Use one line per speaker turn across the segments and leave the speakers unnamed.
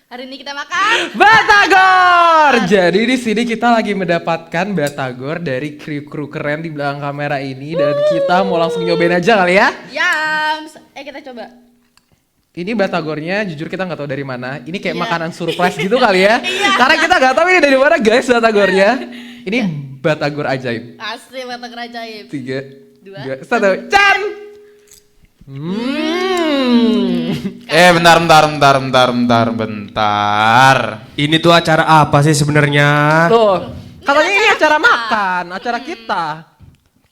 Hari ini kita makan
Batagor. Jadi di sini kita lagi mendapatkan Batagor dari kru keren di belakang kamera ini dan kita mau langsung nyobain aja kali ya.
Yams. Kita coba.
Ini Batagornya jujur kita nggak tahu dari mana. Ini kayak
Iya.
makanan surprise gitu kali ya.
Iya.
Karena kita nggak tahu ini dari mana guys Batagornya. Ini Batagor ajaib.
Asli Batagor ajaib.
3,
Dua,
2, 1, can.
Bentar.
Ini tuh acara apa sih sebenarnya?
Tuh, katanya ini acara makan, acara kita.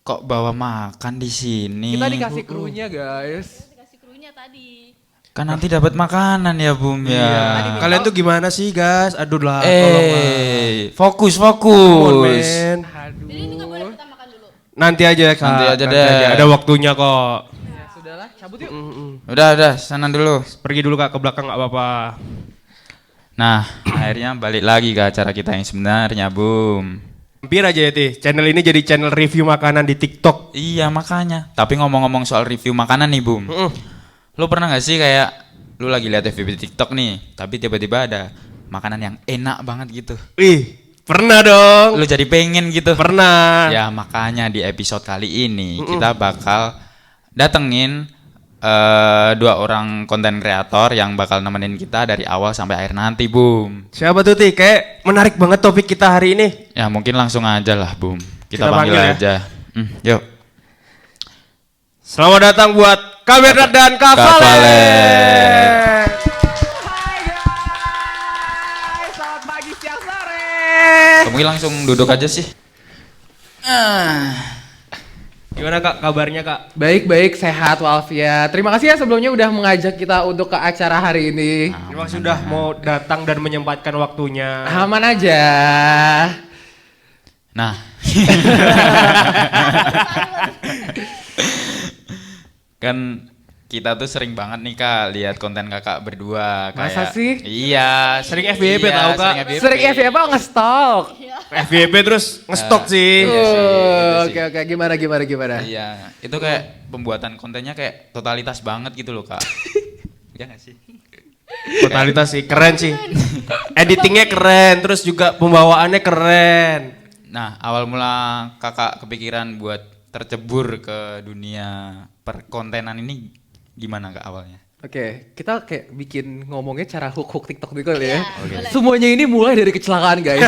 Kok bawa makan di sini?
Kita dikasih krunya guys.
Kasih krunya tadi.
Kan nanti dapat makanan ya, Bum ya.
Iya. Kalian tuh gimana sih, guys? Aduh lah, tolong lah.
Fokus.
Come on, men.
Aduh.
Jadi ini nggak boleh kita makan dulu.
Nanti aja, Kak.
Nanti aja deh.
Ada waktunya kok.
Ya sudahlah, cabut yuk.
Udah, sana dulu.
Pergi dulu, Kak, ke belakang nggak apa-apa.
Nah, akhirnya balik lagi ke acara kita yang sebenarnya, Bum.
Hampir aja ya, Tih. Channel ini jadi channel review makanan di TikTok.
Iya, makanya. Tapi ngomong-ngomong soal review makanan nih, Bum. Lu pernah gak sih kayak lu lagi lihat FYP di TikTok nih, tapi tiba-tiba ada makanan yang enak banget gitu.
Ih, pernah dong.
Lu jadi pengen gitu.
Pernah.
Ya makanya di episode kali ini kita bakal datengin dua orang konten kreator yang bakal nemenin kita dari awal sampai akhir nanti, Bum.
Siapa tuh, Tih? Kayak menarik banget topik kita hari ini.
Ya mungkin langsung aja lah, Bum. Kita
Kita
panggil
panggil ya.
aja. Yuk.
Selamat datang buat Kak Bernard dan Kak
Kak
Valen.
Valen.
Hai guys, selamat pagi, siang, sore.
Mungkin langsung duduk aja sih.
Gimana, Kak, kabarnya, Kak?
Baik, sehat walafiat. Terima kasih ya sebelumnya udah mengajak kita untuk ke acara hari ini.
Terima kasih sudah mau datang dan menyempatkan waktunya.
Aman aja.
Nah. Kan kita tuh sering banget nih, Kak, lihat konten kakak berdua.
Masa
kayak,
sih?
Iya.
Sering FYP tahu, Kak.
Sering FYP apa nge-stalk?
FYP terus ngestok sih.
Iya sih, gitu sih.
Oke, gimana?
Iya, itu kayak pembuatan kontennya kayak totalitas banget gitu loh, Kak. Iya gak sih?
Totalitas sih, keren sih. Editingnya keren, terus juga pembawaannya keren.
Nah, awal mula kakak kepikiran buat tercebur ke dunia perkontenan ini gimana, Kak, awalnya?
Oke, kita kayak bikin ngomongnya cara hook TikTok gitu kali ya.
Iya, boleh.
Semuanya ini mulai dari kecelakaan guys.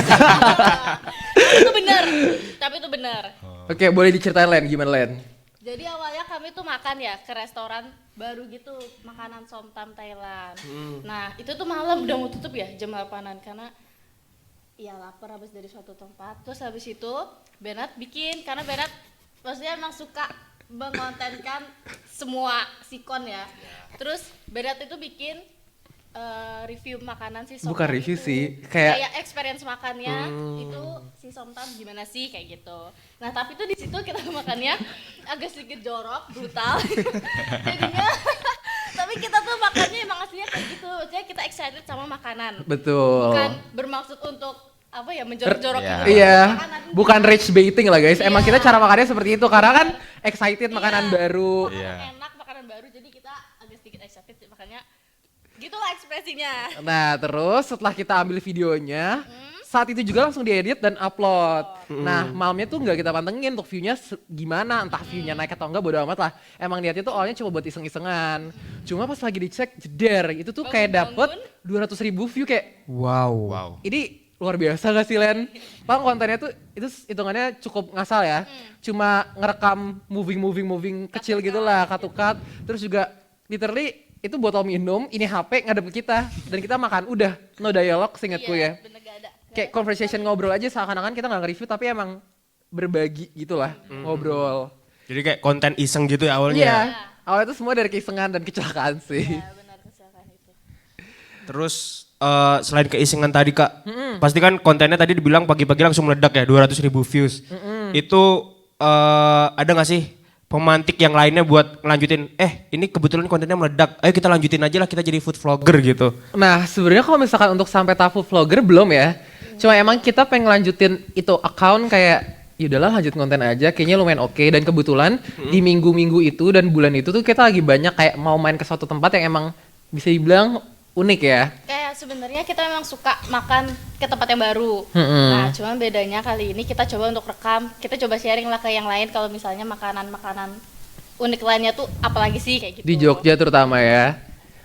Tapi itu benar.
Oke, boleh diceritain Len, gimana Len?
Jadi awalnya kami tuh makan ya ke restoran baru gitu, makanan somtam Thailand. Nah, itu tuh malam udah mau tutup ya, jam 8-an karena ya lapar habis dari suatu tempat. Terus habis itu Bernard bikin, karena Bernard maksudnya emang suka mengontenkan semua sikon ya. Terus Bernard itu bikin review makanan si somtam.
Bukan review
itu.
sih, kayak
experience makannya itu si somtam gimana sih kayak gitu. Nah tapi tuh di situ kita makannya agak sedikit jorok, brutal. Jadinya tapi kita tuh makannya emang aslinya kayak gitu. Maksudnya kita excited sama makanan.
betul.
Bukan bermaksud untuk apa ya menjorok-jorok
Iya.
gitu.
Iya,
Makanan.
bukan rage baiting lah guys. Emang
Iya.
kita cara makannya seperti itu karena kan excited makanan
Iya.
baru.
Iya.
Makanan enak, makanan baru, jadi kita agak sedikit excited makanya gitulah ekspresinya.
Nah, terus setelah kita ambil videonya, saat itu juga langsung diedit dan upload. Nah, malamnya tuh nggak kita pantengin untuk view-nya gimana, entah view-nya naik atau enggak bodo amat lah. Emang niatnya tuh awalnya coba buat iseng-isengan. Cuma pas lagi dicek, jeder, itu tuh kayak dapet 200.000 view kayak,
Wow.
ini luar biasa gak sih Len? Bang kontennya tuh itu hitungannya cukup ngasal ya. Cuma ngerekam moving kecil gitu lah, cut. Terus juga literally itu botol minum, ini HP ngadep ke kita dan kita makan udah no dialog seingatku ya.
Bener gak ada.
Kayak conversation ngobrol aja seakan-akan kita nggak nge-review tapi emang berbagi gitulah ngobrol.
Jadi kayak konten iseng gitu ya awalnya.
Iya. Awalnya itu semua dari keisengan dan kecelakaan sih.
Ya benar kecelakaan itu.
Terus selain keisengan tadi, Kak, pasti kan kontennya tadi dibilang pagi-pagi langsung meledak ya, 200.000 views. Itu ada gak sih pemantik yang lainnya buat ngelanjutin, ini kebetulan kontennya meledak, ayo kita lanjutin aja lah, kita jadi food vlogger gitu.
Nah sebenarnya kalau misalkan untuk sampai tahap food vlogger belum ya. Cuma emang kita pengen lanjutin itu account kayak yaudahlah lanjut konten aja kayaknya lumayan oke. Dan kebetulan di minggu-minggu itu dan bulan itu tuh kita lagi banyak kayak mau main ke suatu tempat yang emang bisa dibilang unik ya.
Kayak sebenarnya kita memang suka makan ke tempat yang baru. Nah, cuman bedanya kali ini kita coba untuk rekam, kita coba sharing lah ke yang lain kalau misalnya makanan-makanan unik lainnya tuh apalagi sih kayak gitu.
Di Jogja terutama ya.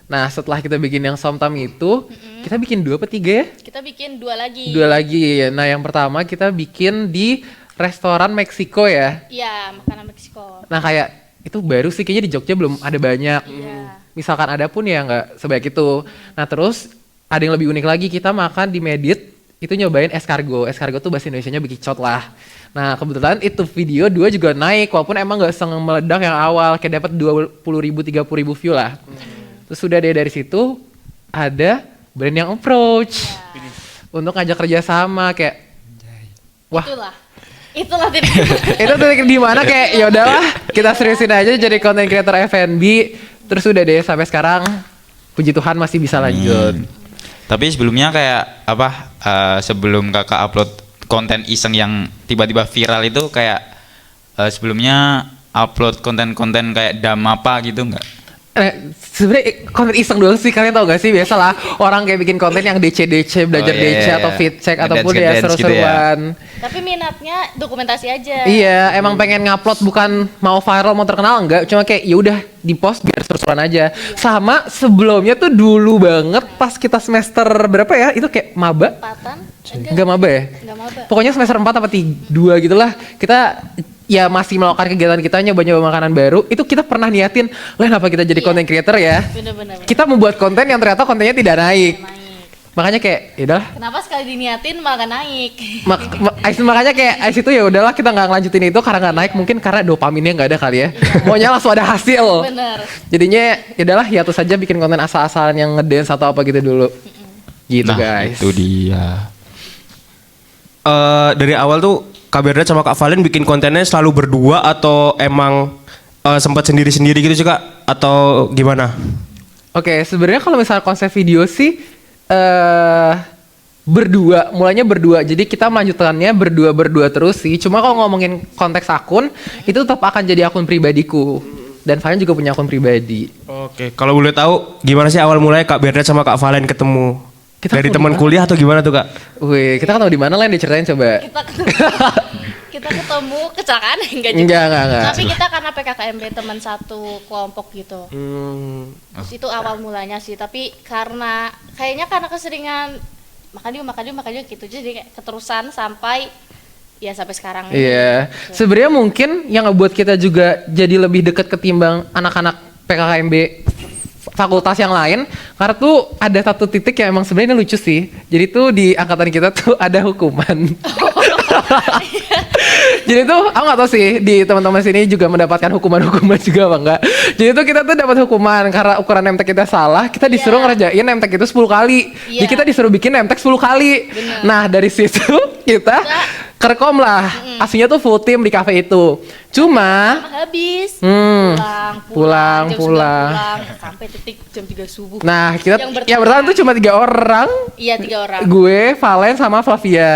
Nah setelah kita bikin yang somtam itu, kita bikin 2 apa 3 ya?
Kita bikin 2 lagi.
2 lagi. Nah yang pertama kita bikin di restoran Meksiko ya.
Iya, makanan Meksiko.
Nah kayak itu baru sih kayaknya di Jogja belum ada banyak.
Iya.
Misalkan ada pun ya nggak sebaik itu. Nah terus ada yang lebih unik lagi, kita makan di Medit itu nyobain escargot. Escargot tuh bahasa Indonesianya bekicot lah. Nah kebetulan itu video 2 juga naik walaupun emang nggak meledak yang awal, kayak dapat 20.000 30.000 view lah. Terus sudah deh dari situ ada brand yang approach untuk ngajak kerja sama kayak wah
Itulah titik.
itu titik di mana kayak ya udahlah kita seriusin aja jadi content creator F&B. Terus udah deh sampai sekarang puji Tuhan masih bisa lanjut.
Tapi sebelumnya kayak apa sebelum kakak upload konten iseng yang tiba-tiba viral itu kayak sebelumnya upload konten-konten kayak dam apa gitu nggak?
Sebenarnya konten iseng doang sih, kalian tau gak sih biasalah orang kayak bikin konten yang DC belajar DC atau fit check ataupun ya seru-seruan.
Tapi minatnya dokumentasi aja.
Iya, emang pengen ngupload bukan mau viral mau terkenal enggak, cuma kayak ya udah di post biar seru-seruan aja. Sama sebelumnya tuh dulu banget pas kita semester berapa ya? Itu kayak maba. Enggak maba ya?
Enggak maba.
Pokoknya semester 4 apa 2 gitulah. Kita ya masih melakukan kegiatan kita nyoba-nyoba makanan baru. Itu kita pernah niatin, lah kenapa kita jadi content creator ya?
Bener-bener.
Kita membuat konten yang ternyata kontennya tidak naik. Makanya kayak ya udahlah.
Kenapa sekali diniatin malah naik?
Makanya kayak Ais itu ya udahlah kita nggak ngelanjutin itu karena nggak naik, mungkin karena dopaminnya nggak ada kali ya. Maunya langsung ada hasil.
Bener.
Jadinya ya udahlah hiatus saja bikin konten asal-asalan yang ngedance atau apa gitu dulu. Gitu
Nah,
guys.
itu dia.
Dari awal tuh Kak Bernard sama Kak Valen bikin kontennya selalu berdua atau emang sempat sendiri-sendiri gitu sih Kak? Atau gimana?
Oke, sebenarnya kalau misalnya konsep video sih berdua, mulainya berdua. Jadi kita melanjutkannya berdua terus sih. Cuma kalau ngomongin konteks akun, itu tetap akan jadi akun pribadiku. Dan Valen juga punya akun pribadi.
Oke, kalau boleh tahu gimana sih awal mulai Kak Bernard sama Kak Valen ketemu?
Kita
Dari
ketemu
teman kuliah atau gimana tuh Kak?
Wih, kita ketemu di mana Len? Diceritain coba.
Kita ketemu kecelakaan enggak juga.
Enggak.
Tapi kita karena PKKMB teman satu kelompok gitu. Itu awal mulanya sih, tapi karena keseringan makan juga gitu. Jadi kayak keterusan sampai sekarang.
Iya. Sebenarnya mungkin yang ngebuat kita juga jadi lebih dekat ketimbang anak-anak PKKMB fakultas yang lain, karena tuh ada satu titik yang emang sebenarnya lucu sih. Jadi tuh di angkatan kita tuh ada hukuman. Jadi tuh aku nggak tahu sih di teman-teman sini juga mendapatkan hukuman juga apa enggak. Jadi tuh kita tuh dapat hukuman karena ukuran nemtek kita salah, kita disuruh ngerjain nemtek itu 10 kali. Jadi kita disuruh bikin nemtek 10 kali.
Bener.
Nah dari situ kita kerekom lah. Aslinya tuh full tim di cafe itu. Cuma
habis
pulang
sampai titik jam 3 subuh.
Nah, kita
Yang
bertahan tuh cuma 3 orang.
Iya, 3 orang.
Gue, Valen sama Flavia.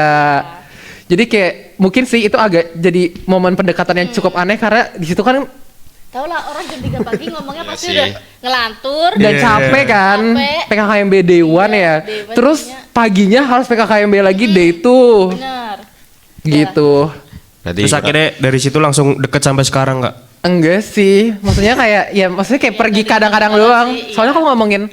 Jadi kayak mungkin sih itu agak jadi momen pendekatan yang cukup aneh karena di situ kan
Tahu lah orang jam 3 pagi ngomongnya
Iya
pasti
sih.
udah ngelantur.
dan capek kan.
Capek.
PKKMB day 1 ya.
Day one
Terus paginya harus PKKMB lagi day 2.
Bener.
Gitu.
Berarti
Terus akhirnya dari situ langsung deket sampai sekarang Kak?
Enggak sih. Maksudnya kayak pergi kadang-kadang doang. Soalnya kalau ngomongin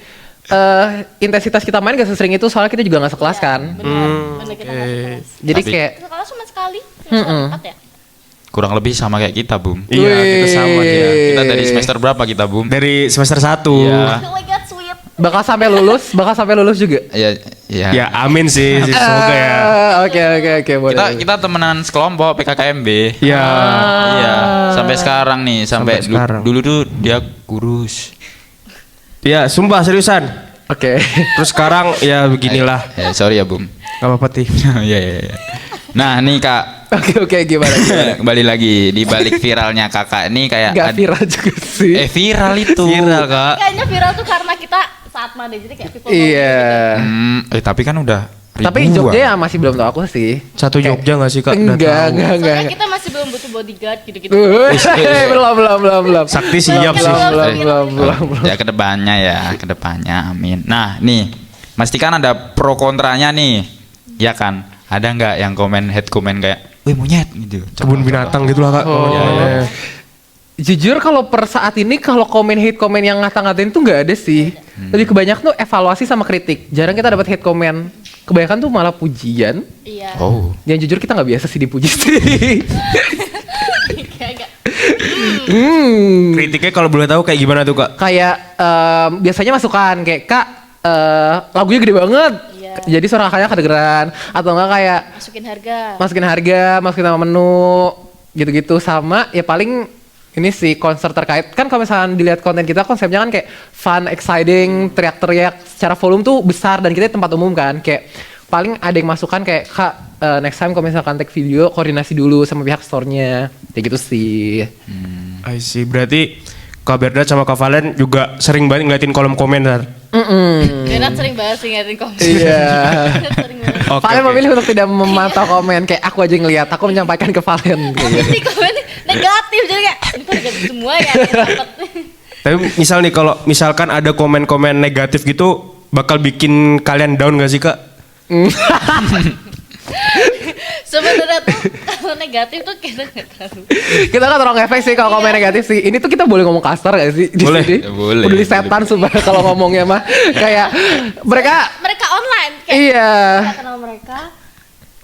intensitas kita main gak sesering itu soalnya kita juga gak sekelas kan.
Bener kita nggak sekelas.
Jadi
Tapi-
kayak
Sekelas cuma sekali. Semester 4 ya?
kurang lebih sama kayak kita, Bum.
Iya, kita sama dia.
Kita dari semester berapa kita, Bum?
Dari semester 1.
Iya.
Oh my god, sweet.
bakal sampai lulus juga.
Iya, iya.
Ya amin sih, semoga ya.
Oke, boleh.
Kita temenan sekelompok PKKMB.
Ya.
Iya, sampai sekarang nih, sampai
Sampai sekarang.
dulu tuh dia kurus.
Ya, sumpah seriusan.
Oke.
Terus sekarang ya beginilah.
Sorry ya, Bum.
Gak apa-apa Ti.
Iya, iya, iya. Nah, nih Kak,
Oke, gimana?
kembali lagi di balik viralnya Kakak ini kayak
Gak viral juga sih.
viral itu.
Viral Kak.
Kayaknya viral tuh karena kita Atma deh, jadi kayak people
Iya.
Tapi kan udah
Tapi
ribuan.
Jogja ya masih belum tahu aku sih.
Satu Jogja gak sih kak? Udah
Enggak,
tahu.
enggak.
Soalnya kita masih belum butuh bodyguard gitu-gitu.
Belum.
Sakti siap sih.
Belum.
Ya kedepannya amin. Nah nih, mesti kan ada pro kontranya nih, ya kan? Ada nggak yang hate komen kayak, wih monyet gitu?
Kebun binatang gitu lah kak.
Oh.
Komennya.
Jujur kalau per saat ini kalau hate komen yang ngata-ngatain tuh nggak ada sih. Lebih kebanyakan tuh evaluasi sama kritik. Jarang kita dapat hate komen. Kebanyakan tuh malah pujian.
Iya.
Oh,
Yang jujur kita nggak biasa sih dipuji sih.
Kayak
Kritiknya kalau boleh tahu kayak gimana tuh kak?
Kayak biasanya masukan kayak kak lagunya gede banget.
Iya.
Jadi suara kakaknya kedengeran. Atau enggak kayak
masukin harga.
masukin nama menu gitu-gitu. Sama ya paling ini sih konser terkait kan kalau misalnya dilihat konten kita konsepnya kan kayak fun, exciting, teriak-teriak secara volume tuh besar dan kita di tempat umum kan kayak paling ada yang masukan kayak kak next time kalau misalkan take video koordinasi dulu sama pihak store-nya kayak gitu sih.
I see, berarti Kak Bernard sama Kak Valen juga sering banget ngeliatin kolom komentar.
Bernard sering banget sih ngeliatin komen.
Iya.
Sering banget.
Oke,
Valen
oke.
memilih untuk tidak memantau komen kayak aku aja ngeliat aku menyampaikan ke Valen kayak gitu.
Di komen negatif jadi kayak ini kok negatif semua ya.
Tapi misal nih kalau misalkan ada komen-komen negatif gitu bakal bikin kalian down gak sih kak?
Sebenarnya tuh kalau negatif tuh kita nggak tahu.
Kita kan orang efek sih kalau komen negatif sih. Ini tuh kita boleh ngomong kasar gak sih? Di
Boleh.
sini?
Ya, boleh.
Udah di setan sumpah kalau ngomongnya mah. Kayak
Mereka online kayak
iya.
nggak kenal mereka.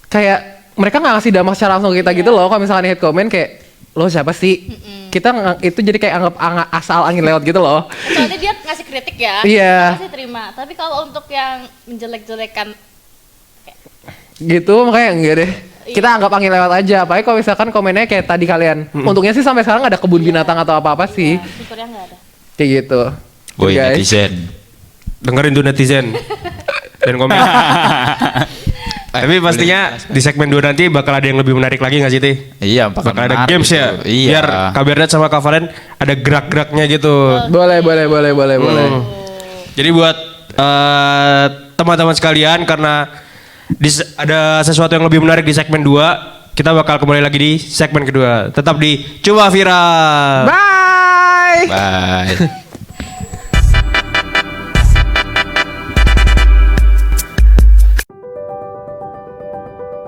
Kayak mereka nggak ngasih dampak secara langsung ke kita gitu loh. Kalau misalnya hate comment kayak lo siapa sih? Kita itu jadi kayak anggap asal angin lewat gitu loh.
Soalnya dia ngasih kritik ya.
Iya.
Pasti terima. Tapi kalau untuk yang menjelek-jelekan
Gitu makanya enggak deh. Kita anggap angin lewat aja. Apalagi kalau misalkan komennya kayak tadi kalian. Untungnya sih sampai sekarang nggak ada kebun binatang atau apa-apa sih.
syukurnya nggak ada.
Kayak gitu.
woi
Guys.
netizen.
Dengerin tuh netizen dan komen. Tapi pastinya di segmen 2 nanti bakal ada yang lebih menarik lagi gak sih Tih?
Iya,
Bakal ada
menarik
games ya?
itu. Iya.
Biar Kak Bernard sama Kak Valen ada gerak-geraknya gitu.
Boleh.
Jadi buat teman-teman sekalian karena ada sesuatu yang lebih menarik di segmen 2, kita bakal kembali lagi di segmen kedua. Tetap di Coba Viral.
Bye.
Bye.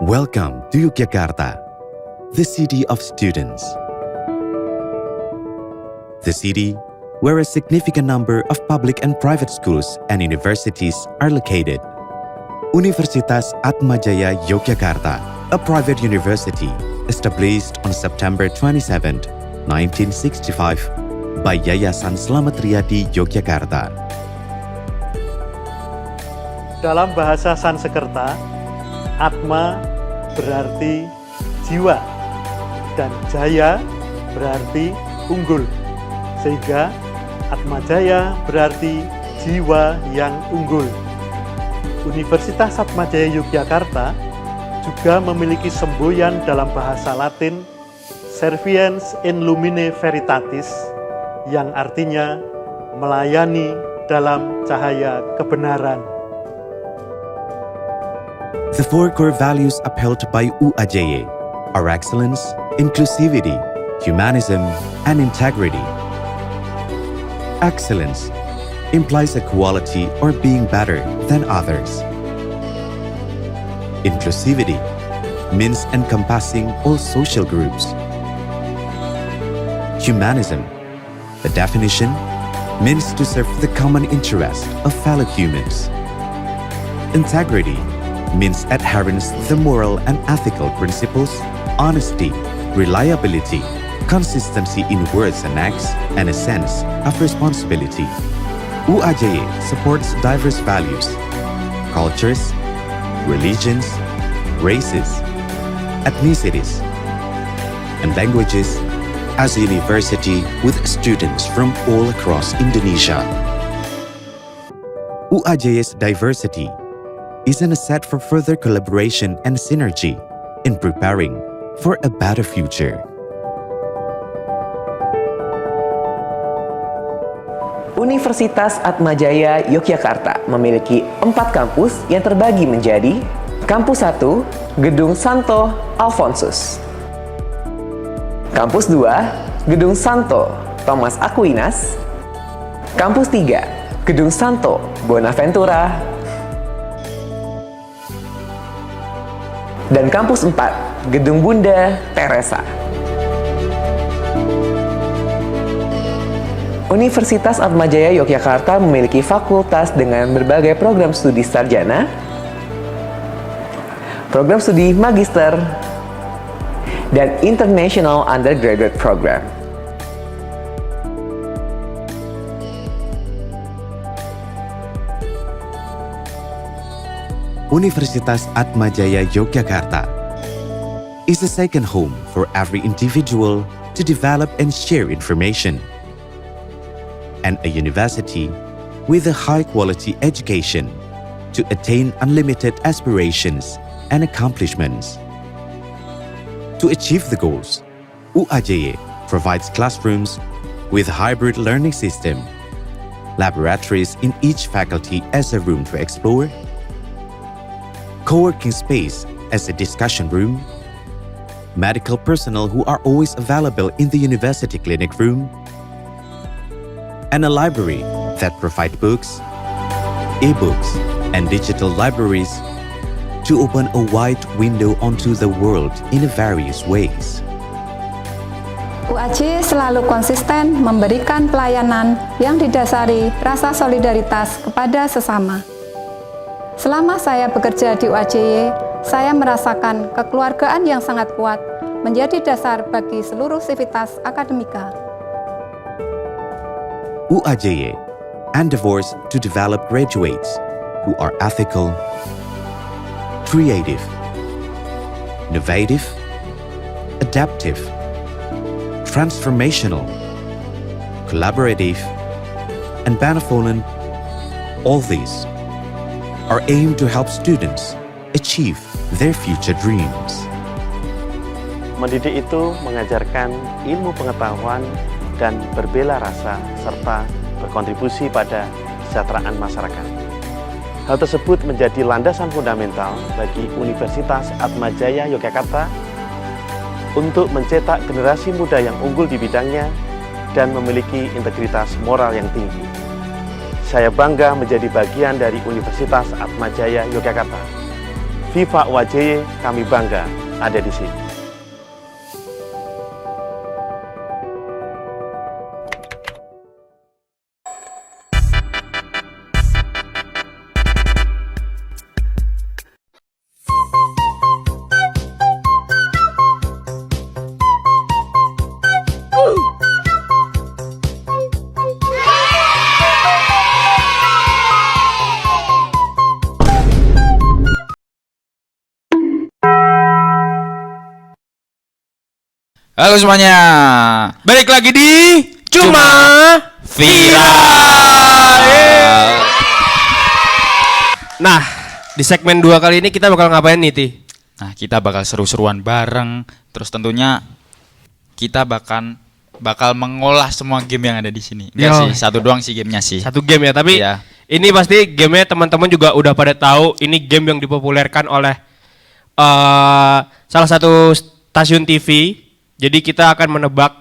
Welcome to Yogyakarta, the city of students. The city where a significant number of public and private schools and universities are located. Universitas Atmajaya Yogyakarta, a private university established on September 27, 1965 by Yayasan Slamet Riyadi Yogyakarta.
Dalam bahasa Sanskerta, Atma berarti jiwa dan Jaya berarti unggul. Sehingga Atma Jaya berarti jiwa yang unggul. Universitas Atmajaya Yogyakarta juga memiliki semboyan dalam bahasa Latin Serviens in Lumine Veritatis yang artinya melayani dalam cahaya kebenaran.
The four core values upheld by UAJY are excellence, inclusivity, humanism, and integrity. Excellence implies equality or being better than others. Inclusivity means encompassing all social groups. Humanism, the definition, means to serve the common interest of fellow humans. Integrity means adherence to the moral and ethical principles, honesty, reliability, consistency in words and acts, and a sense of responsibility. UAJY supports diverse values, cultures, religions, races, ethnicities, and languages as a university with students from all across Indonesia. UAJY's diversity is an asset for further collaboration and synergy in preparing for a better future.
Universitas Atmajaya Yogyakarta memiliki 4 kampus yang terbagi menjadi Kampus 1, Gedung Santo Alfonsus. Kampus 2, Gedung Santo Thomas Aquinas. Kampus 3, Gedung Santo Bonaventura. Dan Kampus 4, Gedung Bunda Teresa. Universitas Atmajaya Yogyakarta memiliki fakultas dengan berbagai program studi sarjana, program studi magister, dan International Undergraduate Program.
Universitas Atmajaya Yogyakarta is a second home for every individual to develop and share information, and a university with a high-quality education to attain unlimited aspirations and accomplishments. To achieve the goals, UAJY provides classrooms with hybrid learning system, laboratories in each faculty as a room to explore, co-working space as a discussion room, medical personnel who are always available in the university clinic room, and a library that provide books, e-books, and digital libraries to open a wide window onto the world in various ways.
UAJ selalu konsisten memberikan pelayanan yang didasari rasa solidaritas kepada sesama. Selama saya bekerja di UAJY, saya merasakan kekeluargaan yang sangat kuat menjadi dasar bagi seluruh sivitas akademika.
UAJY endeavors to develop graduates who are ethical, creative, innovative, adaptive, transformational, collaborative, and benevolent. All these are aimed to help students achieve their future dreams.
Mendidik itu mengajarkan ilmu pengetahuan dan berbela rasa serta berkontribusi pada kesejahteraan masyarakat. Hal tersebut menjadi landasan fundamental bagi Universitas Atmajaya Yogyakarta untuk mencetak generasi muda yang unggul di bidangnya dan memiliki integritas moral yang tinggi. Saya bangga menjadi bagian dari Universitas Atmajaya Yogyakarta. Viva UAJY, kami bangga ada di sini.
Halo semuanya,
Balik lagi di Cuma
Viral.
Nah, di segmen 2 kali ini kita bakal ngapain nih, Ti?
Nah, kita bakal seru-seruan bareng. Terus tentunya kita bakal mengolah semua game yang ada di sini. Enggak sih, satu doang sih gamenya sih.
Satu game ya, tapi
Iya.
ini pasti gamenya teman-teman juga udah pada tahu. Ini game yang dipopulerkan oleh salah satu stasiun TV. Jadi kita akan menebak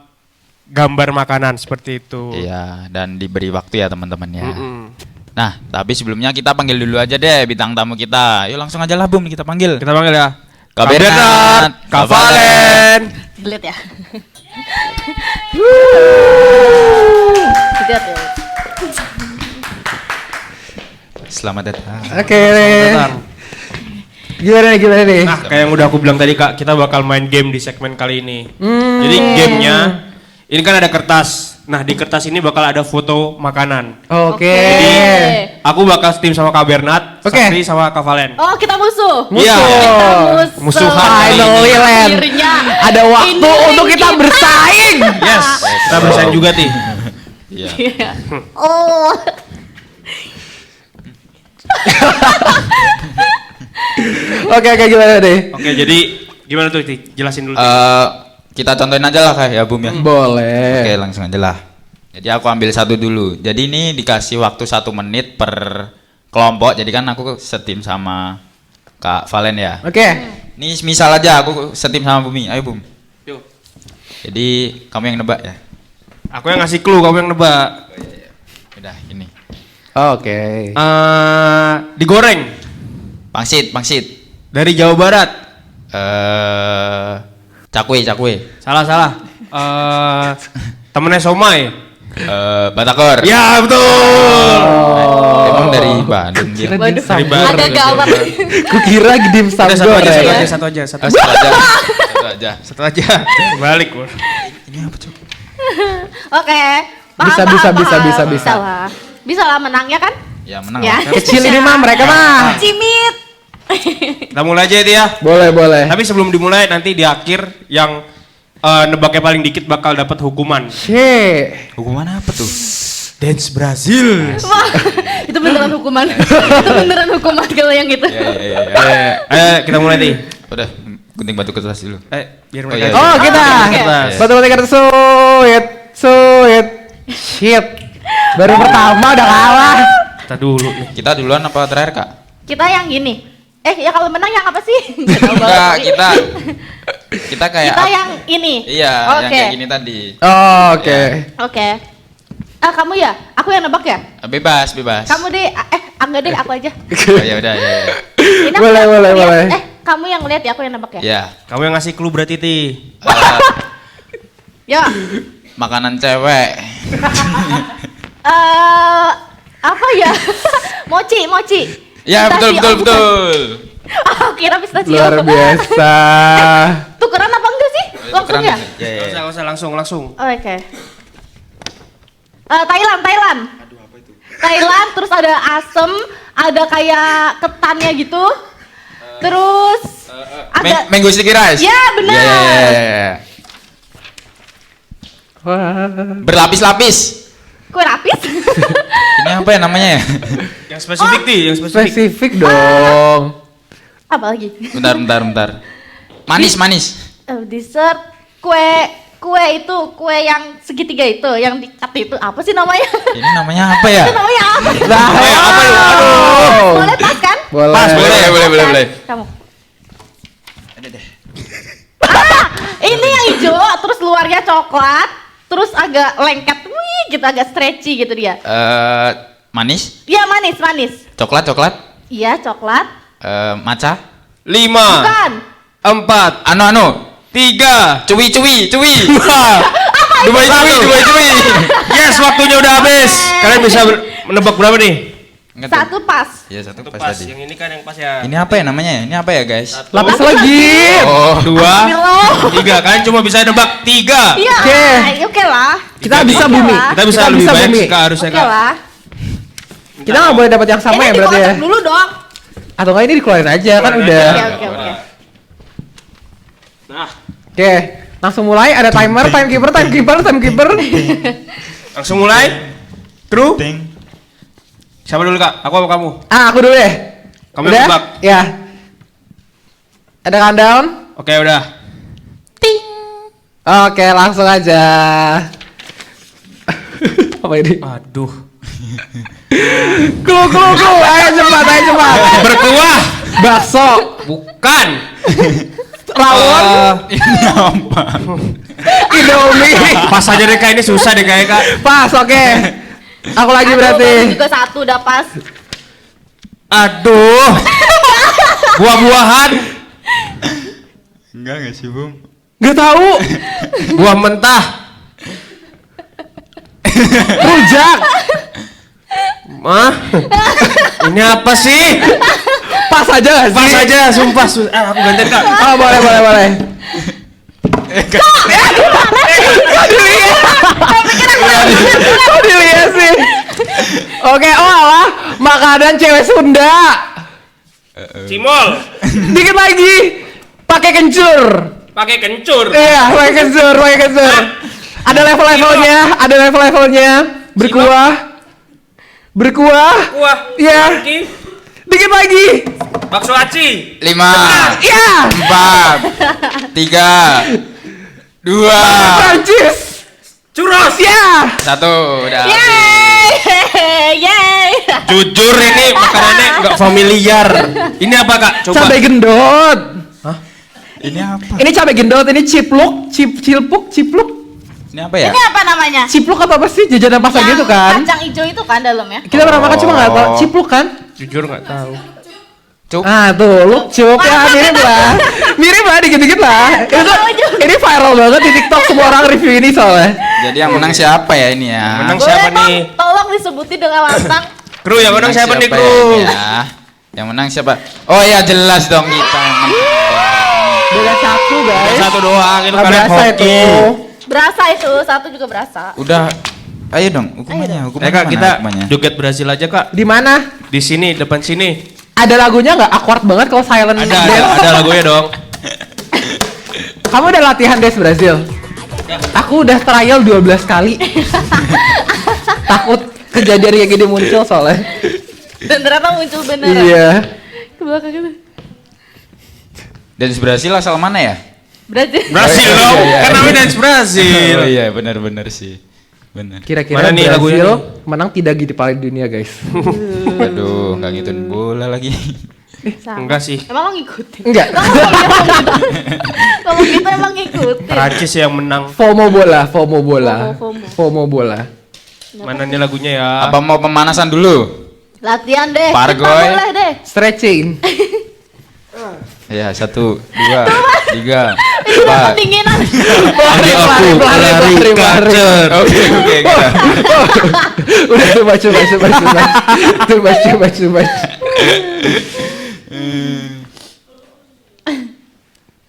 gambar makanan seperti itu.
Iya, dan diberi waktu ya teman-teman ya. Nah, tapi sebelumnya kita panggil dulu aja deh bintang tamu kita. Yuk langsung aja lah Bum, kita panggil.
Kita panggil ya.
Kak Bernard,
Kak Valen.
Delete ya. Delete ya.
Selamat datang.
Oke. Gimana nih?
Nah, kayak yang udah aku bilang tadi Kak, kita bakal main game di segmen kali ini. Jadi gamenya, ini kan ada kertas. Nah, di kertas ini bakal ada foto makanan.
Oke.
Aku bakal tim sama Kak Bernard,
Oke.
Sakti sama Kak Valen.
Oh, kita musuh.
Iya.
Kita
Musuhan.
Finally, Len.
Akhirnya.
Ada waktu
Ini
untuk kita
kita.
bersaing.
Yes, kita bersaing juga Ti.
Iya.
Iya. Oh.
Oke, gimana nih?
Oke, jadi gimana tuh Ti? Jelasin dulu. Ti.
Kita contohin aja lah kayak ya Bum ya.
Boleh.
Oke, langsung aja lah. Jadi aku ambil satu dulu. Jadi ini dikasih waktu 1 menit per kelompok. Jadi kan aku setim sama Kak Valen ya.
Oke.
Ini misal aja aku setim sama Bumi. Ayo Bum.
Yuk.
Jadi kamu yang nebak ya.
Aku yang ngasih clue, kamu yang nebak.
Udah ini.
Oke.
Digoreng
Pangsit.
dari Jawa Barat.
Cakwe.
Salah. Temennya somai.
Batagor.
Ya betul.
Emang dari Bandung dia.
Waduh,
Dari Barat.
ada gawat.
Kukira dimsum
Udah, satu
goreng.
aja.
Satu aja.
Satu aja. Balik. Bro.
Oke.
Bisa.
lah. Bisa lah menang ya kan?
Ya menang.
Ya.
lah.
Kecil ini mah mereka mah.
Cimit.
Kita mulai aja ya.
Boleh.
Tapi sebelum dimulai nanti di akhir yang nebaknya paling dikit bakal dapat hukuman.
Shit.
Hukuman apa tuh?
Dance Brazil.
Wah, itu beneran hukuman. Itu beneran hukuman kalau yang gitu.
Iya.
Kita mulai nih.
Udah, gunting batu kertas dulu.
Biar
Oh,
mereka.
iya.
Oh, kita.
oke.
Batu-batu kertas suit. Shit. Baru pertama udah kalah.
Kita dulu nih.
Kita duluan apa terakhir, Kak?
Kita yang gini. Ya kalau menang yang apa sih? Nggak tahu
Enggak,
banget.
kita kayak
Kita yang ini.
Iya, yang
Oke.
kayak gini tadi.
Oh, oke.
Oke. Kamu ya? Aku yang nebak ya?
Bebas.
Kamu deh. Enggak deh, aku aja.
Oh, ya udah, ya.
Ini aku
Boleh,
yang
boleh,
lihat.
boleh.
Kamu yang lihat ya, aku yang nebak ya?
Ya.
Kamu yang ngasih clue berarti Ti.
Ya.
Makanan cewek.
Apa ya? Mochi.
Ya, betul.
Kira pistachio.
Luar biasa.
Tukeran apa enggak sih? Langsung ya?
Ya.
Nggak usah langsung.
Oke. Thailand. Thailand, terus ada asem, ada kayak ketannya gitu. Terus ada
Mango sticky rice.
Ya, benar.
Ya.
Wah.
Berlapis-lapis.
kue lapis.
Ini apa ya namanya ya?
Yang spesifik Ti, yang spesifik.
Spesifik dong.
Apa lagi?
Bentar. Manis.
Dessert, kue itu, kue yang segitiga itu, yang dikat itu, apa sih namanya?
Ini namanya apa ya?
Itu namanya apa?
Lah, aduh.
Boleh pas kan?
Boleh.
Pas, boleh.
Kamu. Ini yang hijau, terus luarnya coklat, terus agak lengket, gitu, agak stretchy gitu dia.
Manis.
Iya manis.
Coklat.
Iya coklat.
Matcha.
5,
Bukan.
4,
Anu.
3.
Cuwi.
Dubai. Yes, waktunya udah habis. Kalian bisa menebak berapa nih?
Nggak tahu.
Satu pas.
Iya, satu
Satu
pas
pas.
tadi.
Yang ini kan yang pas ya.
Ini apa ya namanya? Ini apa ya, guys?
Lapis lagi.
Oh,
2, 3. Kalian cuma bisa nebak 3.
Iya.
Oke.
Oke lah.
Kita bisa
Oke
Bumi.
lah.
Kita bisa
Kita
lebih
bisa,
baik
Bumi.
Kak, harusnya
Oke
Kak.
lah.
Kita nggak boleh dapat yang sama
Ini
ya berarti ya.
dikocok dulu dong.
Atau nggak ini dikeluarin aja kan
Keluarin
udah.
aja.
Oke.
Nah,
Oke, langsung mulai. Ada timer, timekeeper.
langsung mulai. Kru. Siapa dulu Kak? Aku apa kamu?
Aku dulu deh.
Kamu
Udah?
yang nebak.
Ya. Ada countdown?
Oke, udah.
Oke, langsung aja. Apa ini?
Aduh.
Clue. Ayo cepat.
Berkuah.
Bakso.
Bukan.
Rawon.
ini apa?
Indomie.
Pas aja deh Kak, ini susah deh Kak.
Pas, oke. Aku lagi berarti.
Baru juga satu udah pas.
Aduh. Buah-buahan.
Enggak sih, Bum?
Gak tahu.
Buah mentah.
Rujak.
Mah. Ini apa sih?
Pas aja gak sih?
Pas aja, sumpah. Aku ganti Kak.
Oh, boleh. Kok dilihat sih? Oke, alah. Makanan cewek Sunda.
Cimol.
Dikit lagi. Pakai kencur.
Pakai kencur.
Iya, pakai kencur. Ada level-levelnya. Berkuah.
Kuah.
Iya.
Lagi.
Dikit lagi.
Bakso aci.
5,
Iya.
4, 3, 2,
Prancis.
Churros.
Ya.
Satu, udah.
Yeay.
Jujur ini makanannya nggak familiar. Ini apa kak? Coba.
Cabai gendot.
Ini apa?
Ini cabai gendot, ini cipluk, cipluk.
Ini apa ya?
Ini apa namanya?
Cipluk apa sih? Jajanan pasar gitu kan?
Kacang hijau itu kan dalamnya.
Kita pernah makan cuma nggak tahu. Cipluk kan?
Jujur nggak tahu.
Cuk.
Ah tuh, lu cup ya mirip lah dikit-dikit lah. Ini viral banget di TikTok, semua orang review ini soalnya.
Jadi yang menang siapa ya ini ya?
Menang
Boleh
siapa
dong,
nih?
tolong disebutin dengan lantang.
Kru yang menang siapa nih kru?
ya ini ya? Yang menang siapa? Oh ya jelas dong kita yang menang.
Beda satu guys.
Satu doang itu
Nggak
kan
berasa
hoki.
itu.
Berasa itu, satu juga berasa.
Udah, ayo dong hukumannya. Hukumannya
Kak
mana
kita
hukumannya?
joget Brasil aja kak.
Di mana?
Di sini depan sini.
Ada lagunya nggak? Awkward banget kalau silent dance.
Ada lagunya dong.
Kamu udah latihan dance Brazil? Aku udah trial 12 kali. Takut kejadian kayak gini muncul soalnya.
Dan ternyata muncul beneran.
Iya.
Ke belakang gitu.
Dance Brasil asal mana ya?
Berarti.
Brasil
Oh, iya,
dong.
iya,
Kan
iya.
namanya dance Brasil.
Oh iya benar-benar sih. Benar.
Kira-kira
Mana nih lagunya
Brazil menang tidak di paling dunia guys.
Aduh, nggak ngituin bola lagi.
Enggak sih.
Emang lo ngikutin?
Enggak.
Kalau kita emang ngikutin.
Prancis yang menang.
FOMO bola.
FOMO.
Mana nih lagunya ya?
Apa mau pemanasan dulu?
Latihan deh.
Pargoy.
Kita boleh deh.
Stretching.
Ya 1, 2, 3,
Itu udah
4.
ketingginan.
Adik aku lari kacer.
Oke, kita.
Udah coba.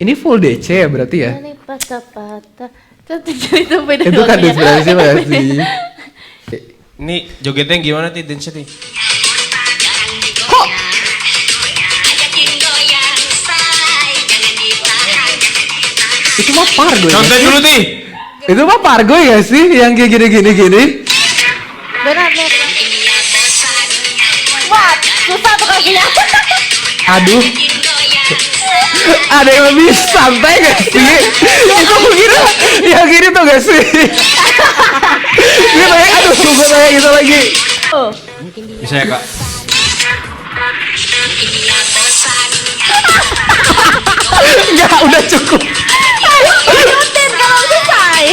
Ini full DC ya berarti ya?
Ini patah-patah. Itu beda
Itu kan
lagunya.
dance Brazil ya sih?
Ini jogetnya gimana nih dance nih?
Itu mah Pargo ya?
Contohin dulu nih.
Itu mah Pargo ya sih? Yang kayak gini.
Benar. Wah, susah tuh kakinya.
Aduh. Ada yang lebih santai gak sih? Itu aku kira yang gini tuh gak sih? Ini banyak, aduh gue banyak gitu lagi.
Oh.
Bisa ya kak?
Enggak, udah cukup.
Ikutin kalau selesai.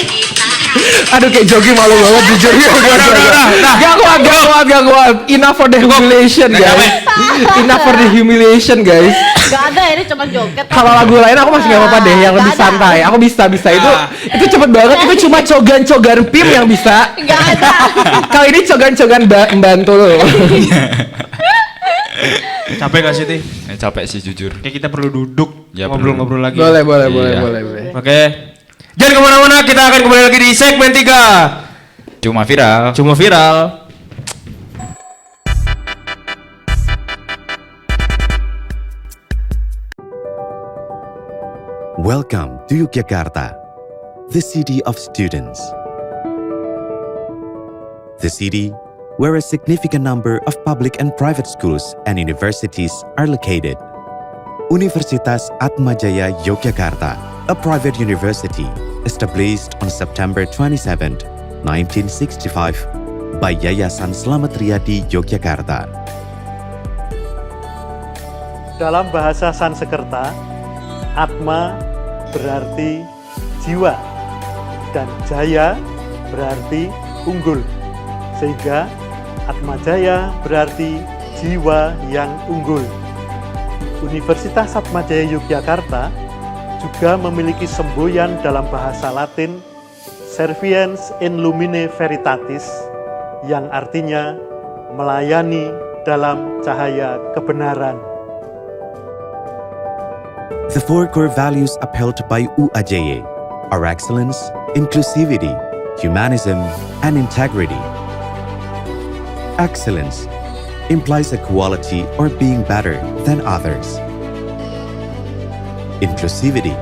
Aduh kayak jogging malu banget jujur. Gak kuat. Enough for the humiliation guys. Enough for the humiliation guys.
Gak ada, ini cuma joget.
Kalau lagu lain aku masih gak apa-apa deh, yang lebih
Gak ada.
santai. Aku bisa itu cepet banget. Itu cuma cogan pim yang bisa.
Gak ada.
Kalau ini cogan membantu loh.
Capek gak sih Ti?
Capek sih jujur.
Kayak kita perlu duduk
Ya,
ngobrol-ngobrol lagi.
Boleh.
Iya.
Oke. Jangan kemana-mana, kita akan kembali lagi di segmen 3.
Cuma viral.
Cuma viral.
Welcome to Yogyakarta, the city of students. The city where a significant number of public and private schools and universities are located. Universitas Atmajaya Yogyakarta, a private university established on September 27, 1965 by Yayasan Slamet Riyadi Yogyakarta.
Dalam bahasa Sanskerta, Atma berarti jiwa dan Jaya berarti unggul. Sehingga Atma Jaya berarti jiwa yang unggul. Universitas Atmajaya Yogyakarta juga memiliki semboyan dalam bahasa Latin Serviens in Lumine Veritatis yang artinya melayani dalam cahaya kebenaran.
The four core values upheld by UAJY are excellence, inclusivity, humanism, and integrity. Excellence implies equality or being better than others. Inclusivity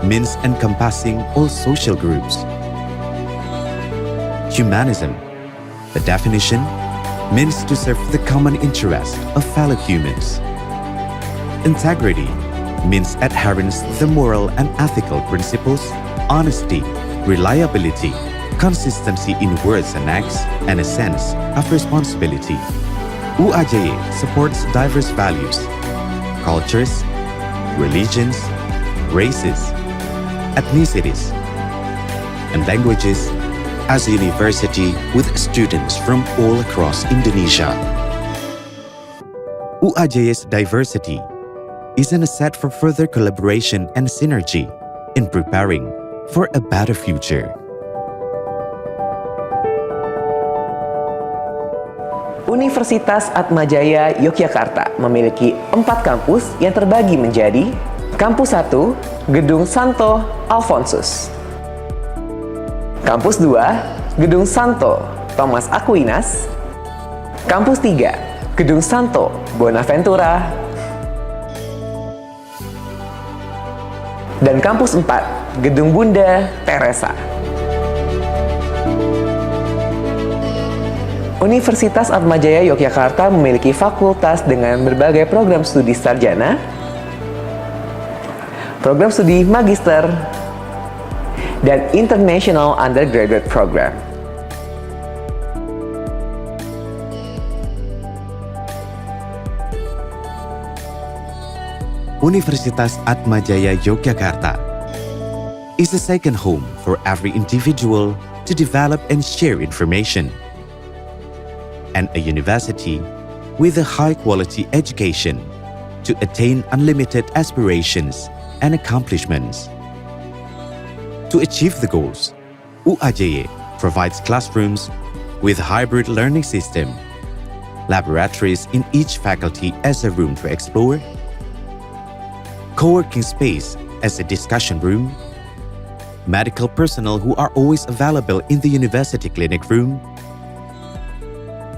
means encompassing all social groups. Humanism, the definition, means to serve the common interest of fellow humans. Integrity means adherence to the moral and ethical principles, honesty, reliability, consistency in words and acts, and a sense of responsibility. UAJY supports diverse values, cultures, religions, races, ethnicities, and languages as a university with students from all across Indonesia. UAJY's diversity is an asset for further collaboration and synergy in preparing for a better future.
Universitas Atmajaya Yogyakarta memiliki 4 kampus yang terbagi menjadi Kampus 1, Gedung Santo Alfonsus. Kampus 2, Gedung Santo Thomas Aquinas. Kampus 3, Gedung Santo Bonaventura. Dan Kampus 4, Gedung Bunda Teresa. Universitas Atmajaya Yogyakarta memiliki fakultas dengan berbagai program studi sarjana, program studi magister, dan international undergraduate program.
Universitas Atmajaya Yogyakarta is a second home for every individual to develop and share information, and a university with a high-quality education to attain unlimited aspirations and accomplishments. To achieve the goals, UAJY provides classrooms with hybrid learning system, laboratories in each faculty as a room to explore, co-working space as a discussion room, medical personnel who are always available in the university clinic room,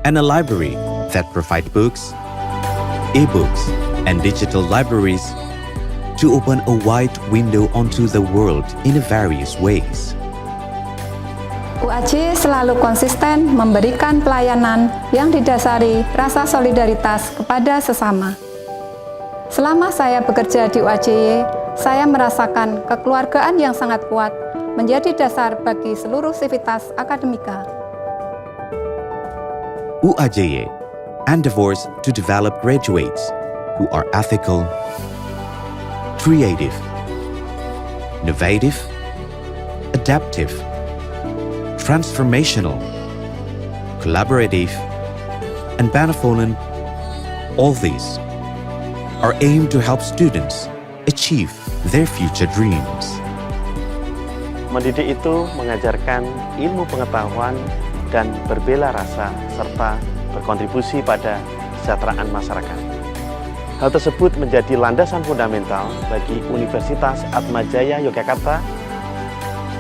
and a library that provide books, e-books, and digital libraries to open a wide window onto the world in various ways.
UAJY selalu konsisten memberikan pelayanan yang didasari rasa solidaritas kepada sesama. Selama saya bekerja di UAJY, saya merasakan kekeluargaan yang sangat kuat menjadi dasar bagi seluruh sivitas akademika.
UAJY endeavors to develop graduates who are ethical, creative, innovative, adaptive, transformational, collaborative, and benevolent. All these are aimed to help students achieve their future dreams.
Mendidik itu mengajarkan ilmu pengetahuan dan berbela rasa serta berkontribusi pada kesejahteraan masyarakat. Hal tersebut menjadi landasan fundamental bagi Universitas Atmajaya Yogyakarta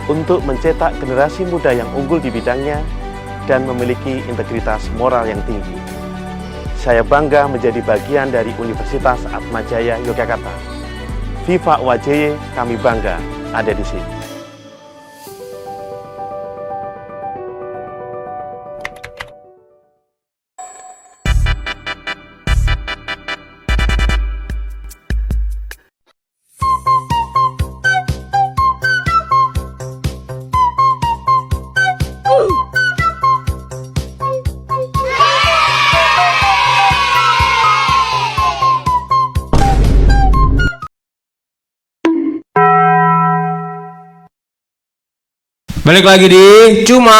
untuk mencetak generasi muda yang unggul di bidangnya dan memiliki integritas moral yang tinggi. Saya bangga menjadi bagian dari Universitas Atmajaya Yogyakarta. Viva UAJY, kami bangga ada di sini.
Balik lagi di Cuma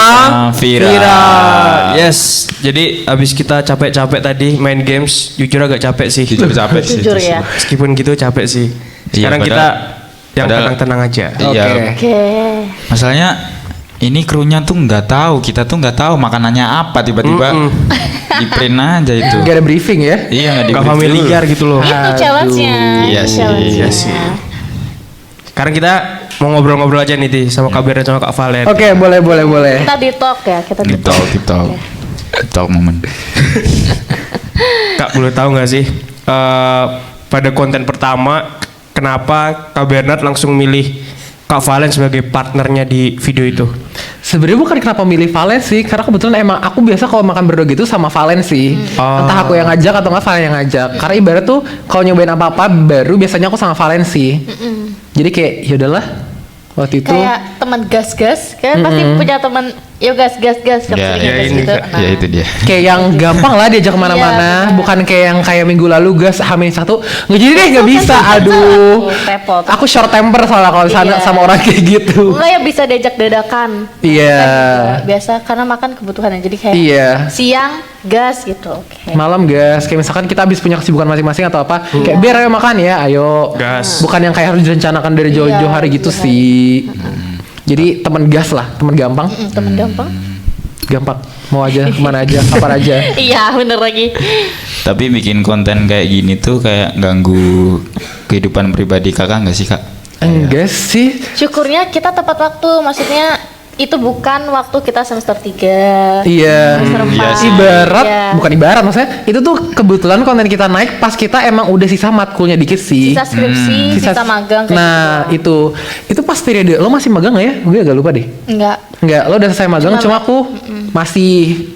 Viral.
Yes, jadi abis kita capek-capek tadi main games, jujur agak capek sih.
Jujur capek sih.
Jujur ya.
Meskipun gitu capek sih. Sekarang
Iya,
kita yang
padahal-
tenang-tenang aja.
Iya.
Oke.
Masalahnya ini krunya tuh nggak tahu, kita tuh nggak tahu makanannya apa, tiba-tiba di print aja itu.
Gak ada briefing ya?
Iya nggak
Gak familiar gitu loh.
Itu challenge-nya.
Iya sih.
Challenge-nya.
Iya sih. Sekarang kita mau ngobrol-ngobrol aja nih Ti, sama Kak Berna sama Kak Valen.
Oke, boleh.
Kita di talk ya, kita di talk.
TikTok momen.
Kak boleh tahu nggak sih pada konten pertama kenapa Kak Bernard langsung milih Kak Valen sebagai partnernya di video itu?
Sebenarnya bukan kenapa milih Valen sih, karena kebetulan emang aku biasa kalau makan berdua gitu sama Valen sih. Entah aku yang ngajak atau nggak Valen yang ngajak. Karena ibarat tuh kalau nyobain apa-apa baru biasanya aku sama Valen sih. Jadi kayak yaudahlah, Waktu itu
kayak teman gas-gas, kayak pasti punya teman yo gas kan
Ya,
sering
ya
gas
ini,
gitu.
Kak.
Nah,
Ya itu dia.
kayak yang gampang lah diajak kemana-mana,
Iya, benar.
bukan kayak yang kayak minggu lalu gas H-1 nggak jadi deh, nggak bisa, aduh.
repot.
Aku short temper soalnya kalau sana
Iya.
sama orang kayak gitu.
Enggak ya bisa diajak dadakan.
Iya.
Kan juga biasa karena makan kebutuhan jadi kayak
Iya.
siang gas gitu. Oke.
Malam gas, kayak misalkan kita habis punya kesibukan masing-masing atau apa, kayak biar ayo makan ya, ayo.
Gas.
Bukan yang kayak harus direncanakan dari jauh-jauh
Iya,
hari gitu
benar.
sih. Jadi teman gas lah, teman gampang,
Temen gampang.
gampang. Mau aja, kemana aja, kapan aja.
Iya bener lagi.
Tapi bikin konten kayak gini tuh kayak ganggu kehidupan pribadi kakak nggak sih kak?
Enggak sih.
Syukurnya kita tepat waktu, maksudnya itu bukan waktu kita semester 3.
Iya.
Semester 4.
Ibarat,
Iya.
bukan ibarat maksudnya, itu tuh kebetulan konten kita naik pas kita emang udah sisa matkulnya dikit sih.
Sisa skripsi, sisa magang kayak
Nah,
gitu.
itu pas periode lo masih magang nggak ya? Gue agak lupa deh.
Enggak.
Enggak, lo udah selesai magang, cuma aku masih.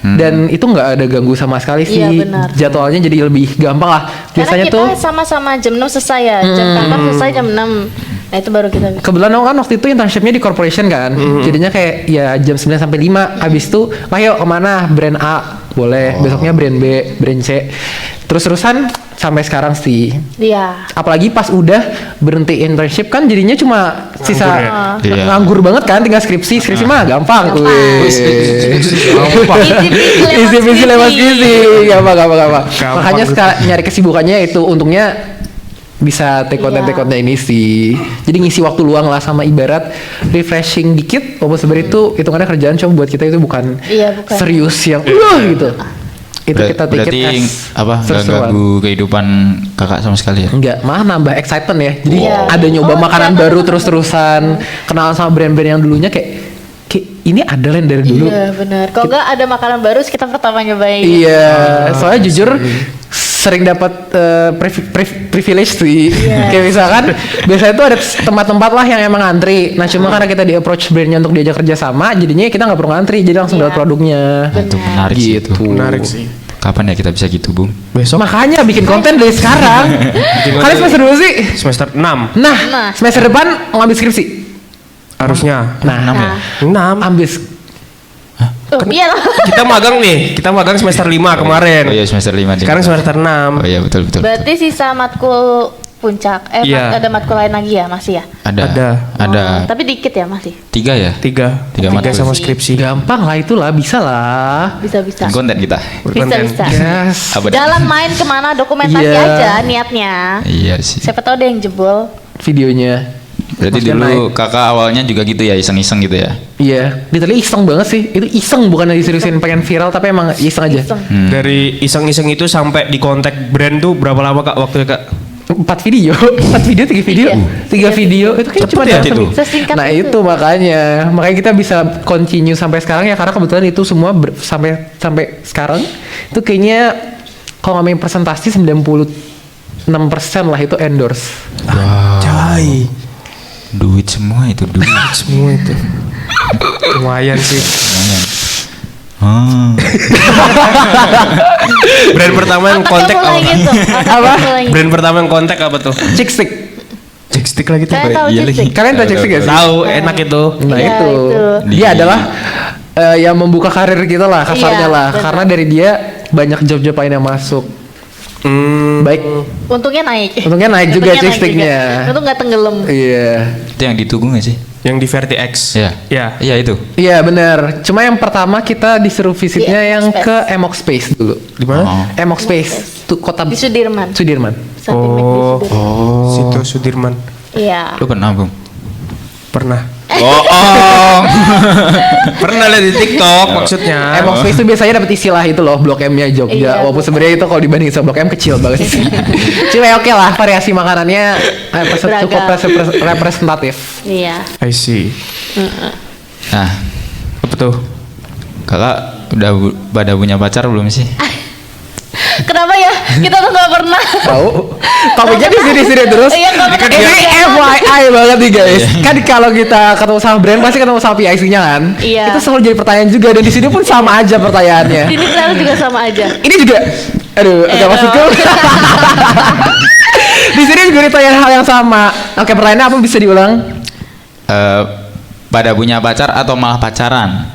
Dan itu nggak ada ganggu sama sekali sih.
Iya, benar.
Jadwalnya jadi lebih gampang lah. Biasanya
Karena kita
tuh
sama-sama jam 6 selesai ya. Jam kantor selesai jam 6. Nah, itu baru kita
kebetulan aku kan waktu itu internshipnya di corporation kan. Jadinya kayak ya jam 9 sampai 5. Habis itu, ayo kemana? Brand A boleh, besoknya brand B, brand C. Terus-terusan sampai sekarang sih.
Iya.
Apalagi pas udah berhenti internship kan jadinya cuma sisa
Iya.
nganggur banget kan, tinggal skripsi mah gampang. Wih. Isi-isi lewat skripsi. Gampang. Makanya sekarang nyari kesibukannya itu untungnya bisa take konten ini sih. Jadi ngisi waktu luang lah sama ibarat refreshing dikit. Walaupun sebenarnya itu hitungannya kerjaan, cuma buat kita itu bukan
Iya, bukan.
serius yang gitu. Itu kita take
Berarti
it as
apa nggak
seru-seruan.
ganggu kehidupan kakak sama sekali ya?
Enggak, malah nambah excitement ya. Jadi
Iya.
ada nyoba
Oh,
makanan
iya,
baru
bener-bener.
terus-terusan, kenalan sama brand-brand yang dulunya kayak ini ada lain dari dulu.
Iya benar. Kalau nggak ada makanan baru kita pertama nyobain.
Iya, soalnya jujur sering dapat privilege sih. Kayak misalkan biasanya tuh ada tempat-tempat lah yang emang antri. Nah cuma karena kita di approach brandnya untuk diajak kerja sama, jadinya kita nggak perlu ngantri, jadi langsung dapat produknya.
Itu menarik sih itu.
Menarik sih.
Kapan ya kita bisa gitu bung?
Besok
Makanya bikin konten dari sekarang. Kalian semester dulu sih?
semester 6
Nah, semester depan ngambil skripsi.
harusnya.
Nah,
6 ya?
6.
ambil
Oh, iya lah.
Kita magang nih, kita magang semester 5 kemarin.
Oh iya semester 5
Sekarang semester 6.
Oh iya betul.
Berarti sisa matkul puncak.
Iya.
Ada matkul lain lagi ya, masih ya?
Ada.
Oh, tapi dikit ya masih.
3 ya?
3
Tiga matkul.
sama skripsi.
gampang lah itulah, bisa lah.
Bisa.
Konten kita.
Bisa.
Yes.
Apa dah?
Jalan main kemana dokumentasi
Iya.
aja niatnya.
Iya sih.
Siapa tahu ada yang jebol.
Videonya.
Berarti
Maksudnya
dulu kakak awalnya juga gitu ya, iseng-iseng gitu ya?
Iya, literally iseng banget sih. Itu iseng, bukan diseriusin pengen viral, tapi emang iseng aja.
Iseng.
Dari iseng-iseng itu sampai di kontak brand tuh berapa lama kak waktunya kak?
4 video, 3 video,
Iya.
3 video. Itu kayak cuma
ya
dalam
itu?
Sesingkat
Nah
itu.
itu makanya kita bisa continue sampai sekarang ya, karena kebetulan itu semua sampai sekarang itu kayaknya kalau ngomongin presentasi 96% lah itu endorse.
Cai.
Duit semua itu duit.
Semua itu. Lumayan sih.
Semuanya. Oh.
Brand pertama yang kontak
Angkat
apa?
mulai gitu.
Apa?
Brand pertama yang kontak apa tuh?
Chick stick.
Chickstick lagi tuh.
Saya tahu
Iya
Cik.
lagi.
Kalian tahu chick stick gak sih?
Tahu, enak itu.
Nah
Iya,
itu.
itu.
Dia adalah yang membuka karir kita lah kasarnya
Iya,
lah,
benar.
karena dari dia banyak job-job lain yang masuk. Baik,
Untungnya naik.
Untungnya naik juga
Untungnya
chick
naik
sticknya.
juga. Untung nggak tenggelam.
iya.
Itu yang ditunggu gak sih?
Yang di Verti X.
Iya.
Ya.
Iya itu.
Iya benar. Cuma yang pertama kita disuruh visitnya
Di
yang
Space.
ke Emok Space dulu.
Di mana?
Oh.
Emok Space, tuh kota
Di Sudirman.
Sudirman.
Samping McD Sudirman.
Situ Sudirman.
Iya.
Lu pernah bung?
Pernah.
Oh.
Pernah lihat di TikTok maksudnya.
Emok Space tuh biasanya dapat istilah itu loh, Blok M-nya Jogja.
Iya,
Walaupun sebenarnya itu kalau dibanding sama Blok M kecil banget sih. Cuma ya oke lah, variasi makanannya cukup representatif.
Iya.
I see.
Nah,
Apa tuh?
kakak udah pada punya pacar belum sih?
Kenapa ya? Kita tuh nggak pernah.
Tahu? Topiknya di sini terus.
Iya, nggak pernah.
Ini FYI banget nih guys. Kan kalau kita ketemu sama brand pasti ketemu sama PIC-nya kan.
Iya.
Itu selalu jadi pertanyaan juga, dan di sini pun sama aja pertanyaannya.
Ini ternyata juga sama aja.
Ini juga, aduh, agak masuk ke. Di sini juga ditanya hal yang sama. Oke, pertanyaannya apa, bisa diulang?
pada punya pacar atau malah pacaran?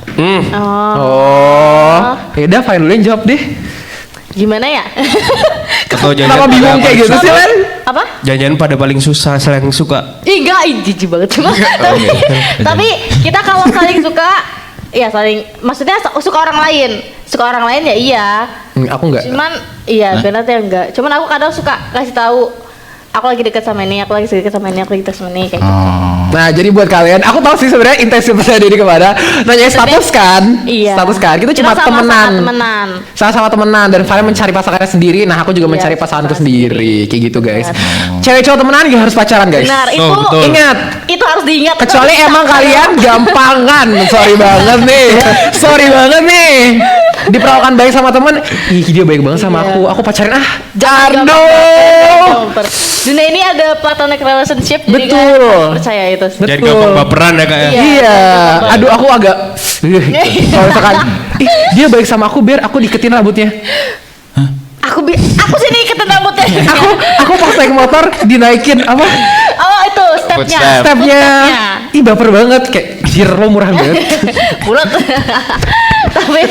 Oh, ya udah fine dulu yang jawab deh.
Gimana ya?
Atau
Kenapa
jangan
bingung kayak gitu sih, Len?
Apa?
Jangan pada paling susah selain suka.
Ih, enggak, jijik banget cuma. Tapi kita kalau saling suka, ya saling, maksudnya suka orang lain. Suka orang lain ya iya.
Aku enggak.
Cuman iya, benar ya enggak. Cuman aku kadang suka kasih tahu aku lagi deket sama ini, aku lagi deket sama ini, aku lagi deket sama ini kayak gitu.
Nah, jadi buat kalian, aku tahu sih sebenarnya intensitasnya Dedi kemana. Nanya status kan?
Iya.
Status kan? Kita cuma
sama-sama
temenan.
temenan.
Sama-sama temenan dan kalian mencari pasangannya sendiri. Nah, aku juga
Iya,
mencari pasanganku
pasangan
sendiri. Kayak gitu, guys.
Benar.
Cewek cowok temenan juga harus pacaran, guys.
Benar, itu
betul.
Ingat,
itu harus diingat.
kecuali emang kalian gampangan. Sorry banget nih. Sorry banget nih. Diperawakan baik sama temen. Ih, dia baik banget sama aku pacarin
Jangan
Ardo.
gampang. Dunia ini ada platonic relationship, jadi
Betul.
kalian harus percaya itu.
Jangan gampang baperan ya kak ya.
Iya. Aduh, aku agak kalau misalkan dia baik sama aku, biar aku diketin rambutnya.
Aku sini iketin rambutnya.
Aku pas naik motor dinaikin apa?
Oh, itu stepnya.
Footstep.
Stepnya. Ih, baper banget kayak jir lo murah banget.
Bulat. Tapi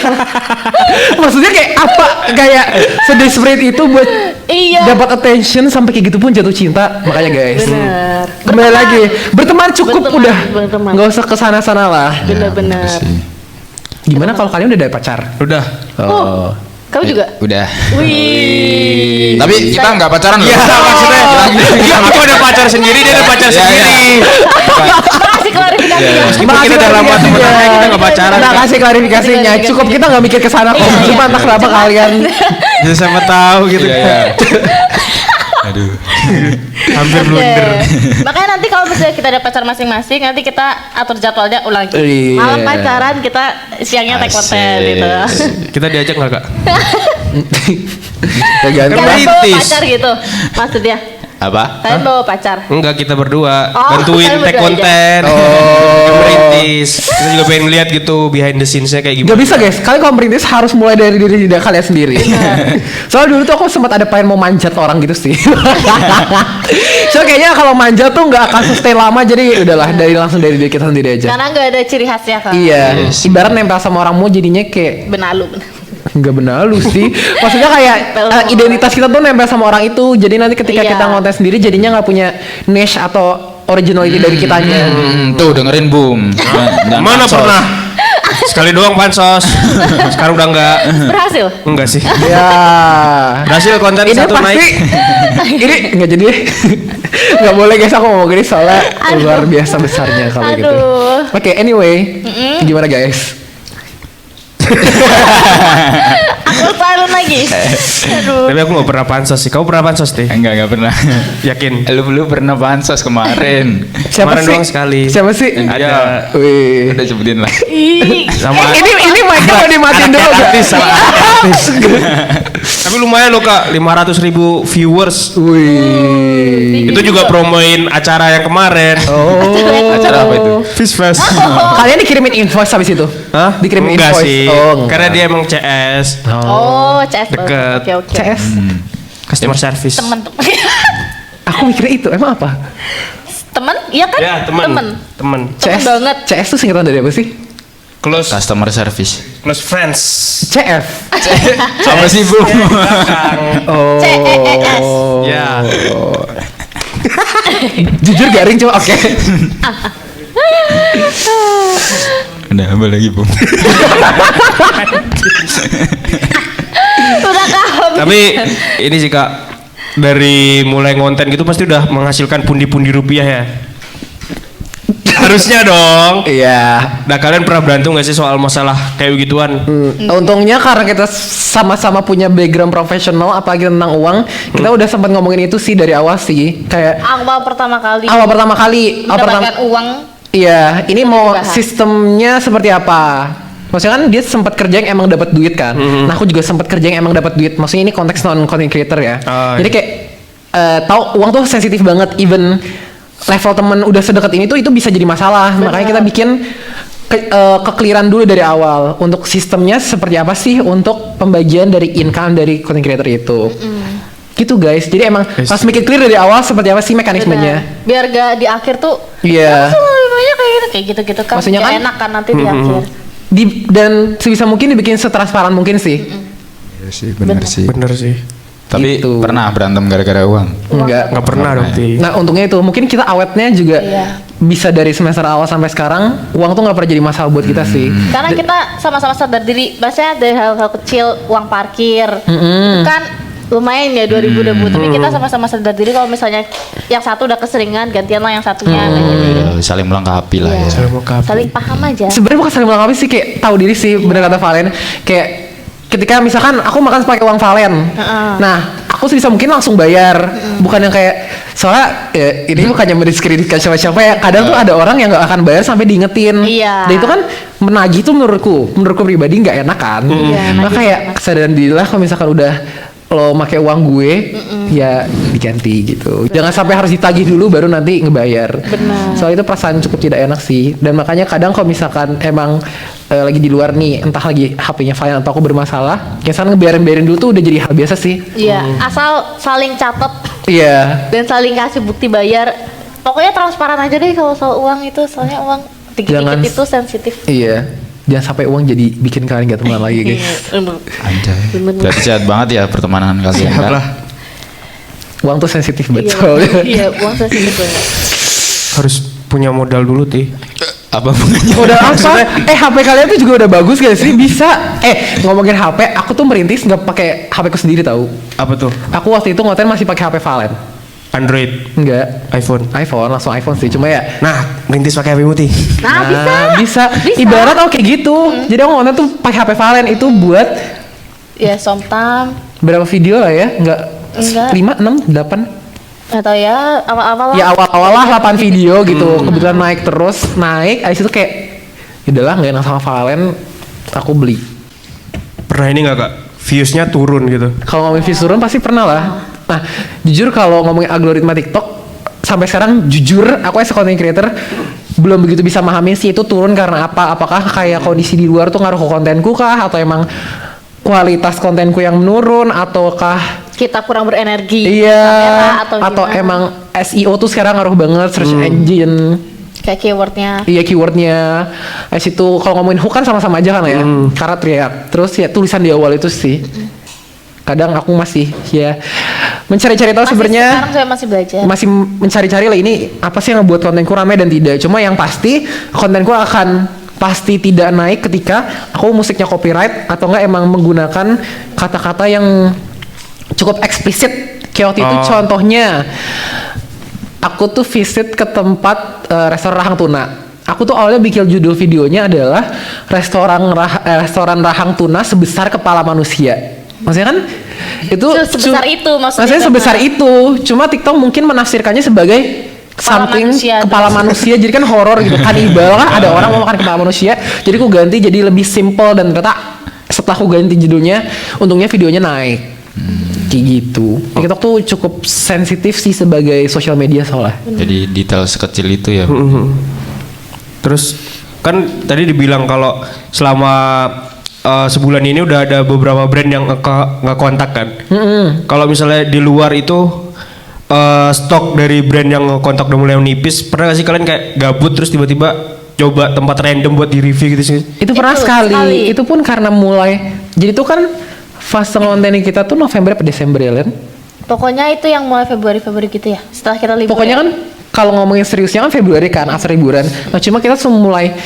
Maksudnya kayak apa? Kayak sedesperate itu buat
iya.
dapat attention sampai kayak gitu pun jatuh cinta. Makanya guys.
Bener.
Kembali lagi, berteman cukup
Berteman,
udah.
berteman.
Nggak usah kesana-sana lah.
Bener-bener.
Gimana kalau kalian udah ada pacar?
Udah.
Oh.
Kamu juga?
Udah.
Wih.
Tapi kita nggak pacaran loh.
Iya maksudnya. Iya, aku ada pacar sendiri, dia ada pacar
Iya,
sendiri.
Makasih klarifikasi.
Meskipun kita dalam waktu menengah kita nggak pacaran.
Nah, kasih klarifikasinya. Cukup kita nggak mikir ke sana kok. Cuma entah kenapa kalian
Ya siapa tahu gitu.
Iya. Aduh.
Hampir
Oke.
blunder.
Makanya nanti kalau misalnya kita ada pacar masing-masing, nanti kita atur jadwalnya ulang lagi.
Iya.
Malam pacaran, kita siangnya take konten gitu.
Kita diajak nggak kak?
tergantung.
Kalian bawa
Merintis.
pacar gitu, maksudnya.
Apa?
Kalian bawa pacar.
Enggak, kita berdua
Oh,
bantuin
kalian
tag
berdua
konten.
Oh.
Merintis. Kita juga pengen lihat gitu behind the scenes-nya kayak gimana.
Gak bisa guys, kalian kalau merintis harus mulai dari diri kalian sendiri. Soalnya dulu tuh aku sempat ada pengen mau manjat orang gitu sih. So kayaknya kalau manjat tuh nggak akan sustain lama, jadi udahlah langsung dari diri kita sendiri aja.
Karena nggak ada ciri khasnya kan.
Iya, ibarat nempel sama orang mau jadinya kayak
Benalu.
nggak benalu sih. Maksudnya kayak identitas kita tuh nempel sama orang itu. Jadi nanti ketika
Iya.
kita ngonten sendiri jadinya nggak punya niche atau originality dari kitanya.
Tuh dengerin Boom.
Mana pernah? Sekali doang pansos. Sekarang udah enggak.
Berhasil.
Enggak sih.
Ya.
Berhasil konten
Ini
satu
pasti
naik.
ini nggak jadi nggak boleh guys, aku ngomong gini soalnya
Aduh.
luar biasa besarnya kalau gitu.
Aduh.
Oke, anyway, gimana guys?
Aku silent lagi. Aduh.
Tapi aku nggak pernah pansos sih. Kamu pernah pansos deh?
Enggak pernah.
Yakin?
Lu pernah bansos kemarin.
Siapa
Kemarin
sih?
doang sekali.
Siapa sih?
Ada.
Wih.
Udah sebutin lah.
Ih.
Sama
Ini mic-nya mau dimatiin dulu gak?
artis sama artis. Tapi lumayan loh kak, 500.000 viewers.
Wih.
Itu juga promoin acara yang kemarin.
Oh.
Acara apa itu?
Fish Fest.
Kalian dikirimin invoice habis itu?
Hah?
Dikirimin
Enggak
invoice?
sih.
Oh, enggak.
Karena dia emang CS.
Oh, CS.
Deket.
Oke.
CS?
Customer service.
Temen-temen.
Aku mikirnya itu, emang apa?
Temen? Iya kan?
Ya teman.
Temen.
Teman.
CS?
banget.
CS tuh singkatan dari apa sih?
Close.
Customer service.
Close friends.
CF?
Apa sih Boom?
Oh.
CES.
Ya.
Jujur garing coba, oke.
Udah apa lagi Boom?
Udah kaham.
Tapi ini sih kak, dari mulai ngonten gitu pasti udah menghasilkan pundi-pundi rupiah ya. Harusnya dong.
Iya.
Nah kalian pernah berantem gak sih soal masalah kayak begituan?
Untungnya karena kita sama-sama punya background profesional apalagi tentang uang, kita udah sempat ngomongin itu sih dari awal sih. Kayak
Awal pertama kali.
mendapatkan
uang.
Iya, ini mau
dibahas.
sistemnya seperti apa? Maksudnya kan dia sempat kerja yang emang dapat duit kan. Nah, aku juga sempat kerja yang emang dapat duit. Maksudnya ini konteks non content creator ya.
Oh,
Jadi kayak tahu uang tuh sensitif banget, even level temen udah sedekat ini tuh itu bisa jadi masalah. Makanya kita bikin kekeliran dulu dari awal untuk sistemnya seperti apa sih untuk pembagian dari income dari content creator itu. Gitu guys. Jadi emang pas bikin clear dari awal seperti apa sih mekanismenya.
Benar. Biar gak di akhir tuh.
Iya.
Lebih banyak kayak gitu-gitu kan.
Maksudnya
Nggak
kan-
enak kan nanti di akhir.
Dan sebisa mungkin dibikin setransparan mungkin sih.
Iya sih, bener sih.
Bener sih.
Tapi
Gitu.
pernah berantem gara-gara uang.
Enggak.
Nggak pernah dong, Ti.
Nah untungnya itu mungkin kita awetnya juga
Iya.
bisa dari semester awal sampai sekarang uang tuh nggak pernah jadi masalah buat kita sih.
Karena kita sama-sama sadar diri, bahasanya dari hal-hal kecil, uang parkir, itu kan lumayan ya 2000 tapi kita sama-sama sadar diri kalau misalnya yang satu udah keseringan, gantian lah yang satunya. kayak gitu.
Saling melengkapi lah ya.
Saling paham aja.
Sebenarnya bukan saling melengkapi sih, kayak tahu diri sih, bener kata Valen. Kayak ketika misalkan aku makan pakai uang Valen, nah aku sebisa mungkin langsung bayar, bukan yang kayak soalnya ya, ini bukannya mendiskreditkan siapa-siapa ya. Kadang tuh ada orang yang nggak akan bayar sampai diingetin.
Iya.
Dan itu kan menagih tuh menurutku pribadi nggak enak kan.
Iya,
Nah
nagih
kayak kesadaran diri lah kalau misalkan udah lo pakai uang gue, ya diganti gitu. Jangan sampai harus ditagih dulu baru nanti ngebayar.
Benar.
Soal itu perasaan cukup tidak enak sih. Dan makanya kadang kalau misalkan emang lagi di luar nih, entah lagi HP-nya Valen atau aku bermasalah, biasanya ngebayarin dulu tuh udah jadi hal biasa sih.
Iya, asal saling catat
Iya.
dan saling kasih bukti bayar. Pokoknya transparan aja deh kalau soal uang itu, soalnya uang
Jangan-
dikit-dikit itu sensitif.
Iya. Jangan sampai uang jadi bikin kalian gak teman lagi guys.
Anjay. Berarti sehat banget ya pertemanan kalian.
Sehat
kan?
lah.
Uang tuh sensitif
Iya,
betul.
iya, uang sensitif banget.
Harus punya modal dulu, Ti.
Apa hubungannya?
Udah apa? HP kalian tuh juga udah bagus gak sih? Bisa. Ngomongin HP, aku tuh merintis nggak pakai HP ku sendiri tahu.
Apa tuh?
Aku waktu itu ngoten masih pakai HP Valen.
Android,
Enggak.
iPhone.
iPhone, langsung iPhone sih. Cuma ya
Nah, rintis pakai HP Muti.
Nah, bisa.
Ibarat kayak gitu. Jadi aku ngoten tuh pakai HP Valen itu buat
Ya, somtam
berapa video lah ya? Enggak.
Enggak.
5, 6, 8.
atau ya awal-awal lah.
Ya awal-awal lah 8 video gitu. Kebetulan naik. Abis itu kayak ya udahlah nggak enak sama Valen. Aku beli.
Pernah ini nggak, Kak? Viewsnya turun gitu.
Kalau ngomongin views turun pasti pernah lah. Nah, jujur kalau ngomongin algoritma TikTok sampai sekarang jujur aku as a content creator belum begitu bisa memahami sih itu turun karena apa. Apakah kayak kondisi di luar tuh ngaruh ke kontenku kah atau emang kualitas kontenku yang menurun ataukah
Kita kurang berenergi.
iya
Kamera
atau
gimana.
emang SEO tuh sekarang ngaruh banget search engine.
Kayak keywordnya.
Iya keywordnya. Itu kalau ngomongin hook kan sama-sama aja kan ya. Karena teriak. Terus ya tulisan di awal itu sih. Kadang aku masih ya mencari-cari tahu sebenarnya.
Sekarang saya masih belajar.
Masih mencari-cari lah ini apa sih yang ngebuat kontenku ramai dan tidak. Cuma yang pasti kontenku akan pasti tidak naik ketika aku musiknya copyright atau enggak emang menggunakan kata-kata yang cukup eksplisit. Kayak waktu itu contohnya aku tuh visit ke tempat restoran rahang tuna. Aku tuh awalnya bikin judul videonya adalah restoran rahang tuna sebesar kepala manusia. Maksudnya kan itu
Sebesar itu maksudnya
sebesar
karena-
itu. Cuma TikTok mungkin menafsirkannya sebagai
Kepala
something
manusia.
kepala manusia jadi kan horor gitu. Kanibal kan ada orang mau makan kepala manusia. Jadi aku ganti jadi lebih simple dan ternyata setelah aku ganti judulnya untungnya videonya naik. Kayak gitu. TikTok tuh cukup sensitif sih sebagai sosial media soalnya.
Jadi detail sekecil itu ya.
Terus kan tadi dibilang kalau selama sebulan ini udah ada beberapa brand yang ngekontak kan. Kalau misalnya di luar itu stok dari brand yang ngekontak udah mulai menipis, pernah gak sih kalian kayak gabut terus tiba-tiba coba tempat random buat di review gitu sih?
Itu pernah
Itu
sekali.
sekali.
Itu pun karena mulai. Jadi itu kan fase konten kita tuh November atau Desember ya Len?
Pokoknya itu yang mulai Februari gitu ya. Setelah kita libur.
Pokoknya
ya.
kan kalau ngomongin seriusnya kan Februari kan asal liburan. Nah cuma kita mulai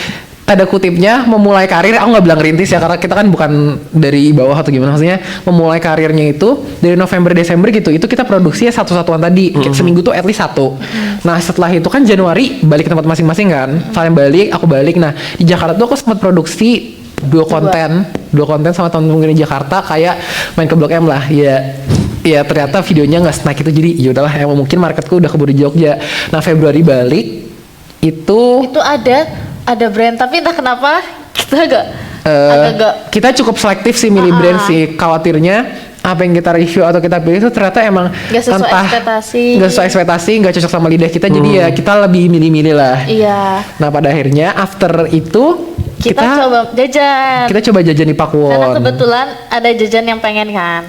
tanda kutipnya memulai karir. Aku nggak bilang rintis ya karena kita kan bukan dari bawah atau gimana maksudnya. Memulai karirnya itu dari November Desember gitu. Itu kita produksi ya satu-satuan tadi. Kayak seminggu tuh at least satu. Nah setelah itu kan Januari balik ke tempat masing-masing kan. Kalian balik, aku balik. Nah di Jakarta tuh aku sempat produksi dua konten sama temen-temen di Jakarta kayak main ke Blok M lah ya ternyata videonya nggak snack itu jadi ya udahlah emang mungkin marketku udah keburu di Jogja. Nah Februari balik itu
ada brand tapi entah kenapa kita agak
kita cukup selektif sih milih brand sih, khawatirnya apa yang kita review atau kita pilih itu ternyata emang
Nggak sesuai ekspektasi.
nggak sesuai ekspektasi, nggak cocok sama lidah kita, jadi ya kita lebih milih-milih lah.
Iya.
Nah pada akhirnya after itu
Kita coba jajan.
kita coba jajan di Pakuwon.
Karena kebetulan ada jajan yang pengen kan.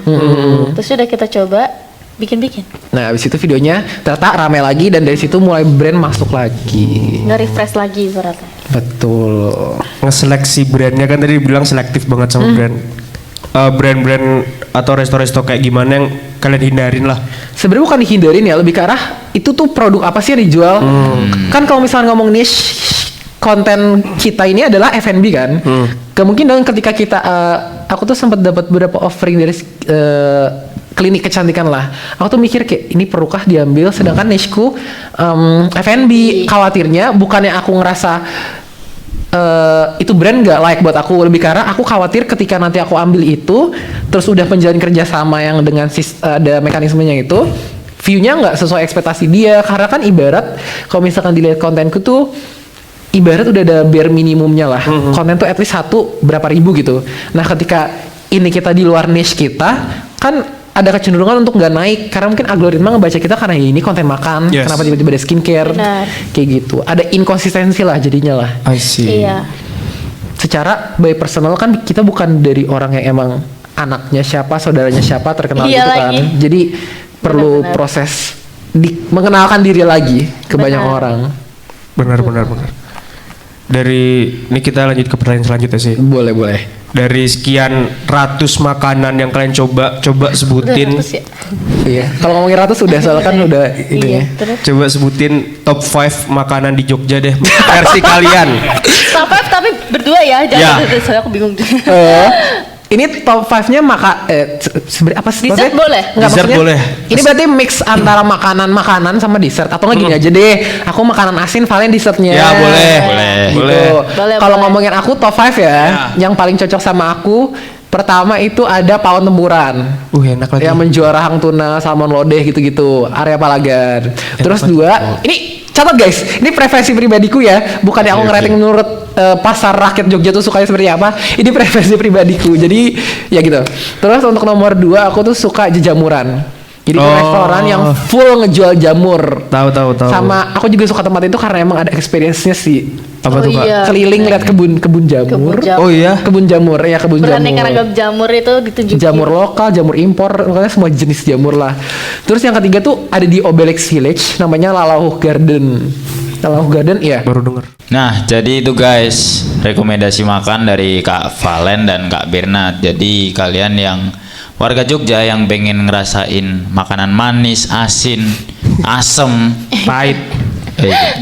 Terus udah kita coba bikin-bikin.
Nah, habis itu videonya ternyata rame lagi dan dari situ mulai brand masuk lagi.
Nge-refresh lagi ibaratnya.
Betul.
Ngeseleksi brandnya kan tadi bilang selektif banget sama brand. Brand-brand atau resto-resto kayak gimana yang kalian hindarin lah?
Sebenarnya bukan dihindarin ya, lebih ke arah itu tuh produk apa sih yang dijual. Kan kalau misalnya ngomong niche, konten kita ini adalah F&B kan. Kemungkinan ketika kita, aku tuh sempat dapat beberapa offering dari klinik kecantikan lah. Aku tuh mikir kayak ini perlukah diambil, sedangkan nicheku F&B. Khawatirnya bukannya aku ngerasa itu brand gak layak buat aku, lebih karena aku khawatir ketika nanti aku ambil itu terus udah menjalin kerjasama yang dengan ada mekanismenya itu, view-nya nggak sesuai ekspektasi dia. Karena kan ibarat kalau misalkan dilihat kontenku tuh ibarat udah ada bare minimumnya lah. Konten tuh at least satu berapa ribu gitu. Nah ketika ini kita di luar niche kita kan ada kecenderungan untuk nggak naik karena mungkin algoritma ngebaca kita karena ini konten makan.
Yes.
Kenapa tiba-tiba ada skincare.
Benar.
Kayak gitu, ada inkonsistensi lah jadinya lah.
I see.
Iya.
Secara by personal kan kita bukan dari orang yang emang anaknya siapa, saudaranya siapa terkenal
Iya
gitu kan.
lagi.
Jadi perlu
Benar-benar.
proses mengenalkan diri lagi ke banyak
Benar.
orang.
Benar. Dari ini kita lanjut ke pertanyaan selanjutnya sih.
Boleh.
Dari sekian ratus makanan yang kalian coba sebutin.
Terus ya.
Iya. Kalau ngomongin ratus udah soalnya kan udah ini
Iya,
ya.
terus.
Coba sebutin top 5 makanan di Jogja deh versi kalian.
Top 5 tapi berdua ya, jangan
Ya.
soalnya aku bingung.
Ini top 5-nya sebenarnya apa sih?
Dessert
Maksudnya-
boleh?
Nggak,
Dessert
maksudnya
boleh.
Ini berarti mix antara makanan sama dessert atau nggak gini aja deh. Aku makanan asin, Valen dessertnya.
Ya, boleh.
Gitu.
Boleh.
Boleh,
Kalau
boleh.
ngomongin aku top 5 ya, yang paling cocok sama aku pertama itu ada pawon tempuran.
Enak lagi.
Yang menjual rahang tuna, salmon lodeh gitu-gitu, area Palagan. Terus dua, ini catat guys, ini preferensi pribadiku ya, bukan yang aku ngerating menurut pasar rakyat Jogja tuh sukanya seperti apa. Ini preferensi pribadiku, jadi ya gitu. Terus untuk nomor 2 aku tuh suka jejamuran. Jadi itu restoran yang full ngejual jamur.
Tahu.
Sama aku juga suka tempat itu karena emang ada experience-nya sih.
Apa tuh, Kak?
iya.
Keliling lihat kebun jamur.
Kebun jamur.
Oh iya.
Kebun jamur ya, kebun
Beraneka
jamur.
ragam jamur itu ditunjukin.
Jamur lokal, jamur impor, makanya semua jenis jamur lah. Terus yang ketiga tuh ada di Obelix Village, namanya Lalauh Garden. Lalauh Garden, iya.
Baru denger.
Nah, jadi itu guys, rekomendasi makan dari Kak Valen dan Kak Bernard. Jadi kalian yang warga Jogja yang pengen ngerasain makanan manis, asin, asem,
Pahit.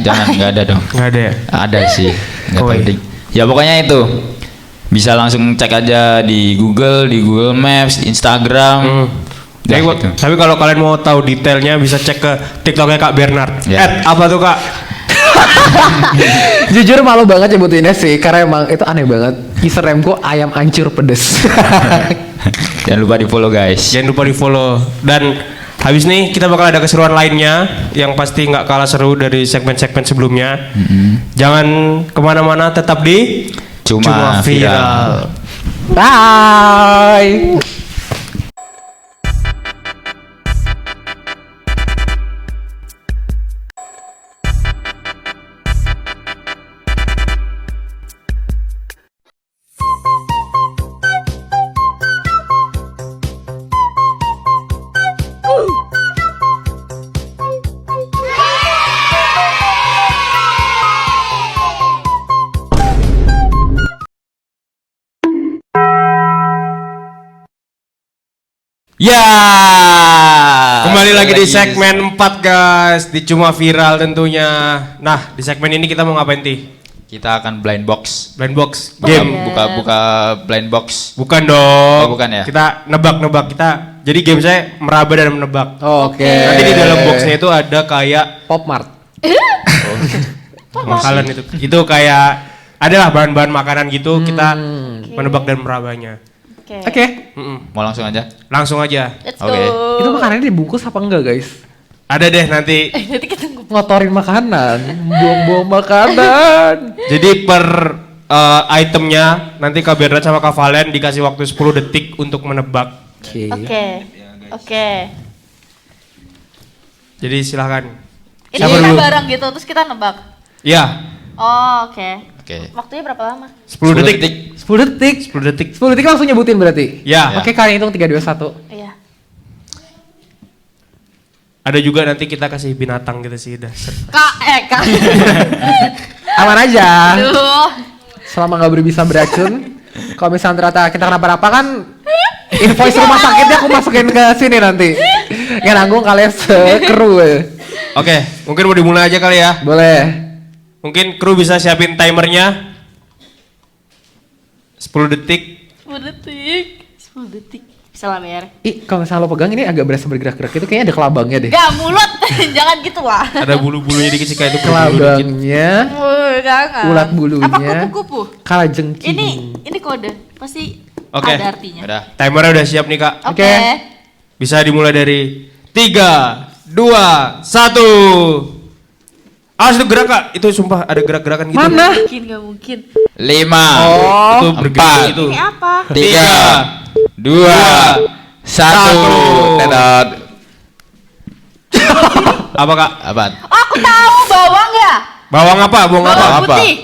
jangan, nggak ada dong.
Nggak ada ya?
Ada sih, nggak
Oh, iya.
penting. Ya pokoknya itu. Bisa langsung cek aja di Google Maps, Instagram. Udah, gitu.
Tapi kalau kalian mau tahu detailnya bisa cek ke TikToknya Kak Bernard.
Ya.
Apa tuh Kak?
Jujur malu banget nyebutinnya sih, karena emang itu aneh banget. Username-ku ayam ancur pedes.
Jangan lupa di follow guys.
Jangan lupa di follow. Dan habis nih kita bakal ada keseruan lainnya yang pasti nggak kalah seru dari segmen-segmen sebelumnya. Jangan kemana-mana, tetap di
Cuma Viral.
Bye.
Ya.
Kembali lagi di segmen 4 guys, di Cuma Viral tentunya. Nah, di segmen ini kita mau ngapain Ti?
Kita akan blind box.
Blind box,
Game
game.
buka blind box.
Bukan dong.
Oh, bukan ya?
Kita nebak-nebak kita. Jadi game saya meraba dan menebak.
Oke.
Nanti di dalam boxnya itu ada kayak
Pop Mart.
makanan itu. Itu kayak adalah bahan-bahan makanan gitu, kita menebak dan merabanya.
Oke.
Mau langsung aja?
Langsung aja.
Let's
Oke.
go.
Itu makanannya dibungkus apa enggak, guys?
Ada deh nanti.
Nanti kita
Ngotorin makanan, buang-buang makanan.
Jadi per itemnya nanti Kak Bernard sama Kak Valen dikasih waktu 10 detik untuk menebak.
Oke.
Oke.
Jadi silahkan.
Ini
Siapa
kita
dulu?
bareng gitu terus kita nebak.
Ya,
Oh, oke.
Oke.
Waktunya berapa lama?
10 detik.
10 detik.
10 detik.
10 detik langsung nyebutin berarti?
Ya.
Oke, kalian hitung 3, 2, 1.
Iya.
Ada juga nanti kita kasih binatang gitu sih dasar.
Kak.
Aman aja.
Aduh.
Selama nggak berbisa beracun. Kalau misalnya ternyata kita kenapa-napa kan invoice rumah sakitnya aku masukin ke sini nanti. Yang nanggung kalian sekru.
Oke, mungkin mau dimulai aja kali ya.
Boleh.
Mungkin kru bisa siapin timernya. 10 detik.
10 detik. Bisa lah, Mer.
Ih, kalau misalnya lo pegang ini agak berasa bergerak-gerak itu kayaknya ada kelabangnya deh.
Gak mulut. Jangan gitu lah.
Ada bulu-bulunya dikit sih kayak itu bulu dikit.
Kelabangnya,
Jangan.
ulat bulunya,
Apa kupu-kupu?
kalajengking.
Ini kode. Pasti
Oke.
ada artinya.
Udah.
Timernya udah siap nih kak.
Oke.
Bisa dimulai dari 3, 2, 1. Awas itu gerak kak, itu sumpah ada gerak-gerakan gitu.
Mana?
Gak mungkin.
5,
Itu bergerak
4,
itu.
Ini apa?
3, 2, 1. Tetot.
Apa kak?
Apa?
Oh, aku tahu bawang ya.
Bawang apa? Bawang apa?
Bawang
apa?
putih.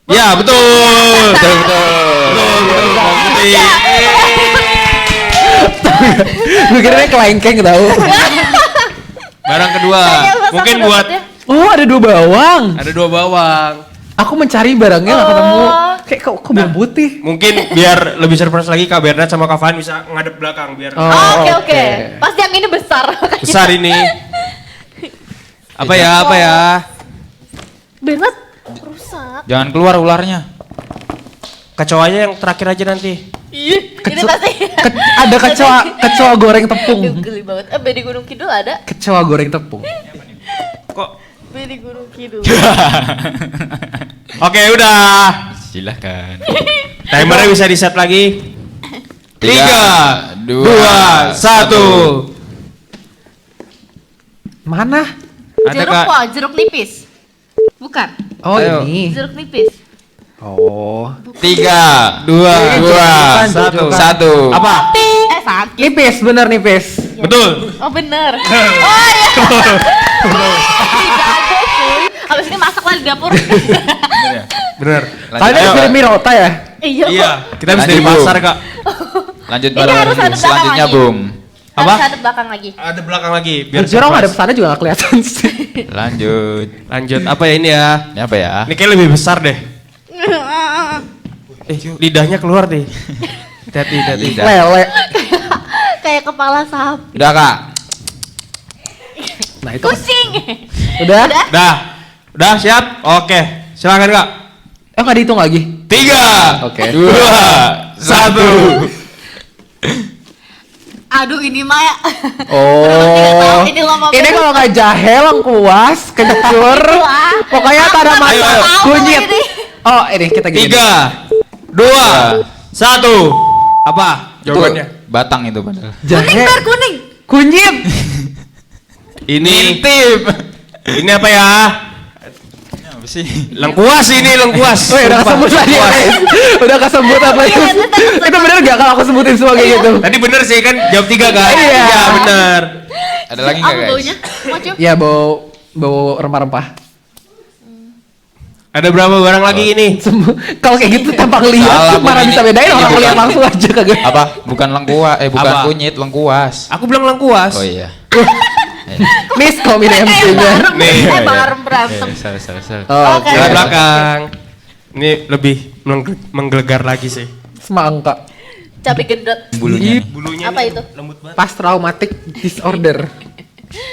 Ya betul.
Betul.
Bawang putih.
Gue kira kelengkeng tau.
Barang kedua, mungkin buat
Oh, ada 2 bawang.
ada 2 bawang.
Aku mencari barangnya nggak ketemu. Kayak kok bawang putih.
Mungkin biar lebih surprise lagi Kak Bernard sama Kak Fan bisa ngadep belakang biar
Oh, oke. Pasti yang ini besar.
besar ini. Apa ya?
Bernard rusak.
Jangan keluar ularnya.
Kecoanya yang terakhir aja nanti.
Ih, ini pasti.
Ada kecoa goreng tepung.
Aduh, geli banget. Di Gunung Kidul ada.
Kecoa goreng tepung.
Kok?
Di Gunung Kidul.
Oke, udah.
Silahkan.
Timernya bisa di set lagi. 3, 2, 1.
Mana?
Ada
Jeruk
Kak.
kok, jeruk nipis. Bukan.
Oh,
Ayo.
ini.
Jeruk nipis.
Oh.
3, 2,
Bukan,
1.
Apa?
Sakit.
Nipis, bener nipis.
Betul.
Oh, bener. Oh, iya. Jago, cuy. Abis ini masak lah di dapur.
Bener.
Kalian ada film Mirota ya?
Iya.
Iya, kita bisa dari
Lanjut, Bu.
pasar Kak.
Lanjut
Ini harus ada
selanjutnya,
belakang
Bung.
Apa?
Harus ada belakang lagi.
Ada belakang lagi biar
Jorong ada
surprise.
sana juga gak kelihatan sih.
Lanjut.
Lanjut apa ya ini ya?
Ini apa ya?
Ini kayak lebih besar deh. Lidahnya keluar deh. Hati-hati.
Lidah.
Lele.
Kayak kepala sapi.
Udah, Kak.
Nah itu
Kucing.
udah.
Udah siap? Oke, silakan Kak.
Nggak dihitung lagi.
3,
Oke.
2, 1.
Aduh, ini mah ya.
Oh.
Ini lama
Ini
banget.
kalau nggak jahe, lengkuas, kencur, pokoknya tak ada mata
Ayo.
kunyit.
Ini.
Oh ini kita gini.
3, 2, 1. Apa jawabannya?
Itu batang itu padahal.
Jahe,
Kuning, kuning.
kunyit.
Ini
Ngintip.
ini apa ya?
Ini apa sih?
Lengkuas ini lengkuas.
Oh ya udah kesebut lagi guys. Udah kesebut apa itu? Itu bener gak kalau aku sebutin semua kayak gitu?
Tadi bener sih kan jawab 3 kan?
Iya.
Iya bener.
Ada lagi
Apa
nggak, guys?
baunya? Mau cium?
Ya bau rempah-rempah.
Ada berapa barang lagi ini?
Kalau kayak gitu tanpa
Salah,
ngeliat,
Bu,
mana
ini-
bisa bedain
ini
orang
bukan-
ngeliat langsung aja kagak.
Apa? Bukan lengkuas, bukan
Apa?
kunyit, lengkuas.
Aku bilang lengkuas.
Oh iya.
Miss kok ini MC-nya.
Nih.
Bareng berantem.
Salah.
Oke.
Jalan belakang. Ini lebih menggelegar lagi sih.
Semangka.
Cabai gendot.
Bulunya nih.
Bulunya
Apa
nih
itu?
lembut banget.
Pas traumatic disorder.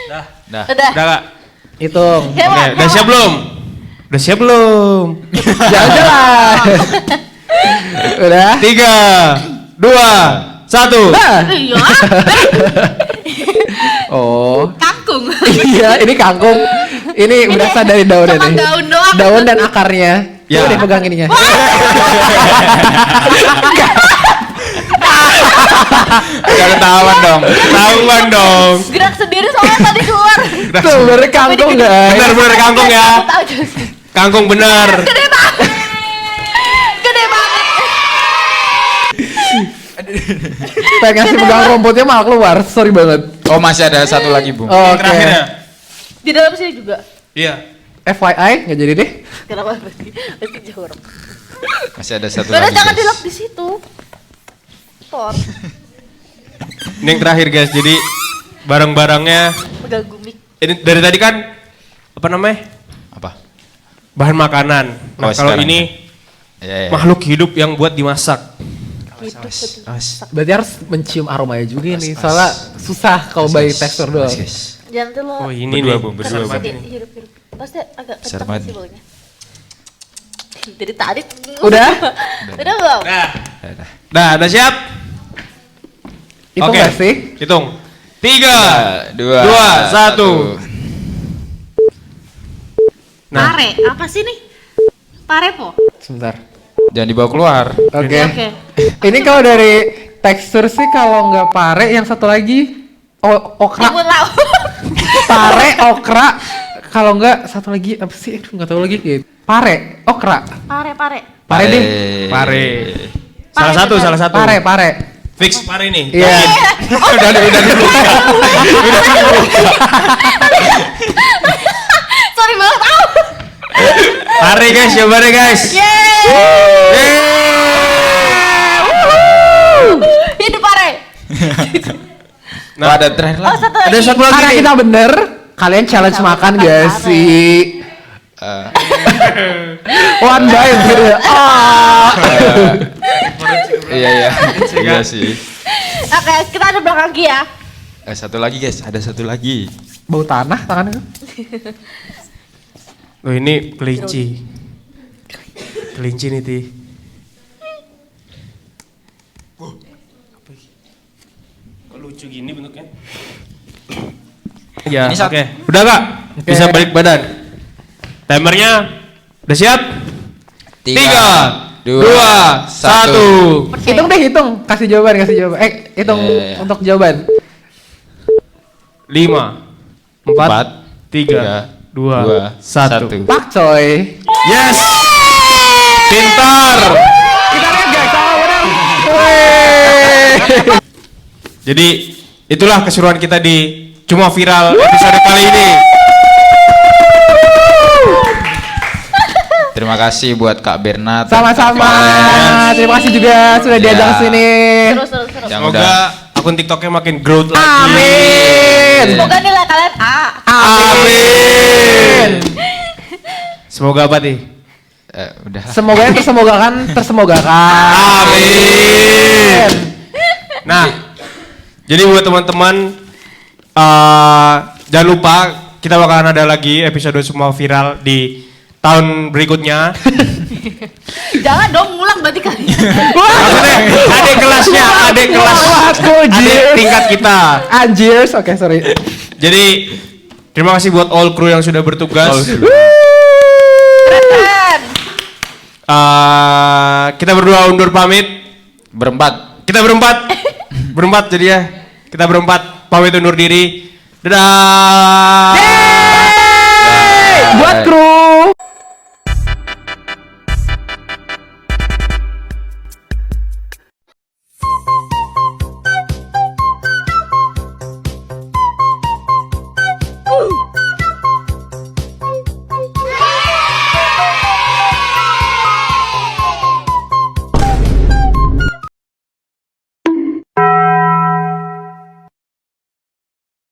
Dah.
Udah.
Udah Kak?
Hitung.
Oke, udah siap belum? Udah siap belum?
Jalan-jalan. Udah.
3, 2, 1.
Nah.
Iya.
Oh.
Kangkung.
Iya, ini kangkung. Ini berasal dari daunnya
Cuma
nih.
daun doang.
Daun dan akarnya.
Ya.
Coba deh pegang ininya.
Gak ketahuan dong.
Tahuan dong.
Gerak sendiri soalnya tadi keluar.
Tuh, bener kangkung guys.
Bener-bener kangkung ya.
Aku tahu juga sih.
Kangkung bener.
Gede banget. Gede banget.
Pengen ngasih pegang rumputnya malah keluar. Sorry banget.
Oh, masih ada satu lagi, Bung.
Oke.
Terakhir ya?
Di dalam sini juga.
Iya.
FYI, nggak jadi deh.
Kenapa berarti? Berarti jauh.
Masih ada satu
Udah
lagi.
jangan
guys.
di lock di situ. Tor.
Ini yang terakhir guys. Jadi barang-barangnya
ganggu mic.
Ini dari tadi kan apa namanya?
Apa?
Bahan makanan. Nah,
Oh,
kalau
sekarang
ini
Ya.
makhluk hidup yang buat dimasak.
Berarti harus mencium aromanya juga nih. Soalnya susah kalau by tekstur doang.
Jangan tuh lo.
Oh, ini
Berdua,
nih.
Bung, berdua, Bung.
Hirup. Pasti agak
Besar
kencang
banget.
sih baunya. Dari tadi.
Udah?
Udah belum?
Nah, udah siap?
Itu
Oke.
nggak sih?
Hitung. 3,
2,
1. Nah,
Pare, apa sih nih? Pare po?
Sebentar.
Jangan dibawa keluar.
Oke.
Oke.
Ini kalau dari tekstur sih kalau nggak pare, yang satu lagi okra.
Timun laut.
Pare, okra. Kalau nggak satu lagi apa sih? Aduh, nggak tahu lagi gitu. Pare, okra.
Pare.
Pare deh.
pare.
Pare
Salah
benar.
satu.
Pare.
Fix pare nih.
Iya.
udah dibuka.
Sorry banget.
Pare guys, coba deh guys.
Hidup pare.
Nah, ada terakhir
Oh,
lagi.
satu
Ada
lagi.
satu lagi
Karena
nih.
kita bener, kalian challenge
Sama
makan
makan
gak
pare.
sih?
Eh,
One bite gitu ya.
Iya sih.
Oke, kita ada belakang Ki ya.
Satu lagi guys, ada satu lagi.
Bau tanah tangannya.
Oh, ini kelinci. Kelinci nih, Ti. Kok lucu gini bentuknya? Ya,
Ini satu.
oke. Udah Kak? Bisa balik badan. Timernya udah siap? 3, 2, 1.
Hitung deh, hitung. Kasih jawaban. Hitung
Iya.
untuk jawaban.
5, 4, 3, 2, 1.
Pak coy.
Yes! Pintar!
Kita lihat guys, sama benar.
Jadi itulah keseruan kita di Cuma Viral episode kali ini.
Terima kasih buat Kak Bernat.
Sama-sama. Terima kasih juga sudah
Ya.
diajak sini.
Seru.
Yang
Semoga
udah
akun TikToknya makin growth lagi.
Amin.
Semoga nilai kalian A.
Amin.
Semoga apa nih?
udah.
Semoga yang tersemogakan.
Amin. Nah, jadi buat teman-teman jangan lupa kita bakalan ada lagi episode Semua Viral di tahun berikutnya.
Jangan dong ngulang berarti kalian.
Maksudnya adik kelasnya, adik tingkat kita.
Anjirs, oke sorry.
Jadi terima kasih buat all crew yang sudah bertugas.
Keren.
Kita berdua undur pamit.
Berempat.
Kita berempat jadi ya. Kita berempat pamit undur diri. Dadah.
Buat kru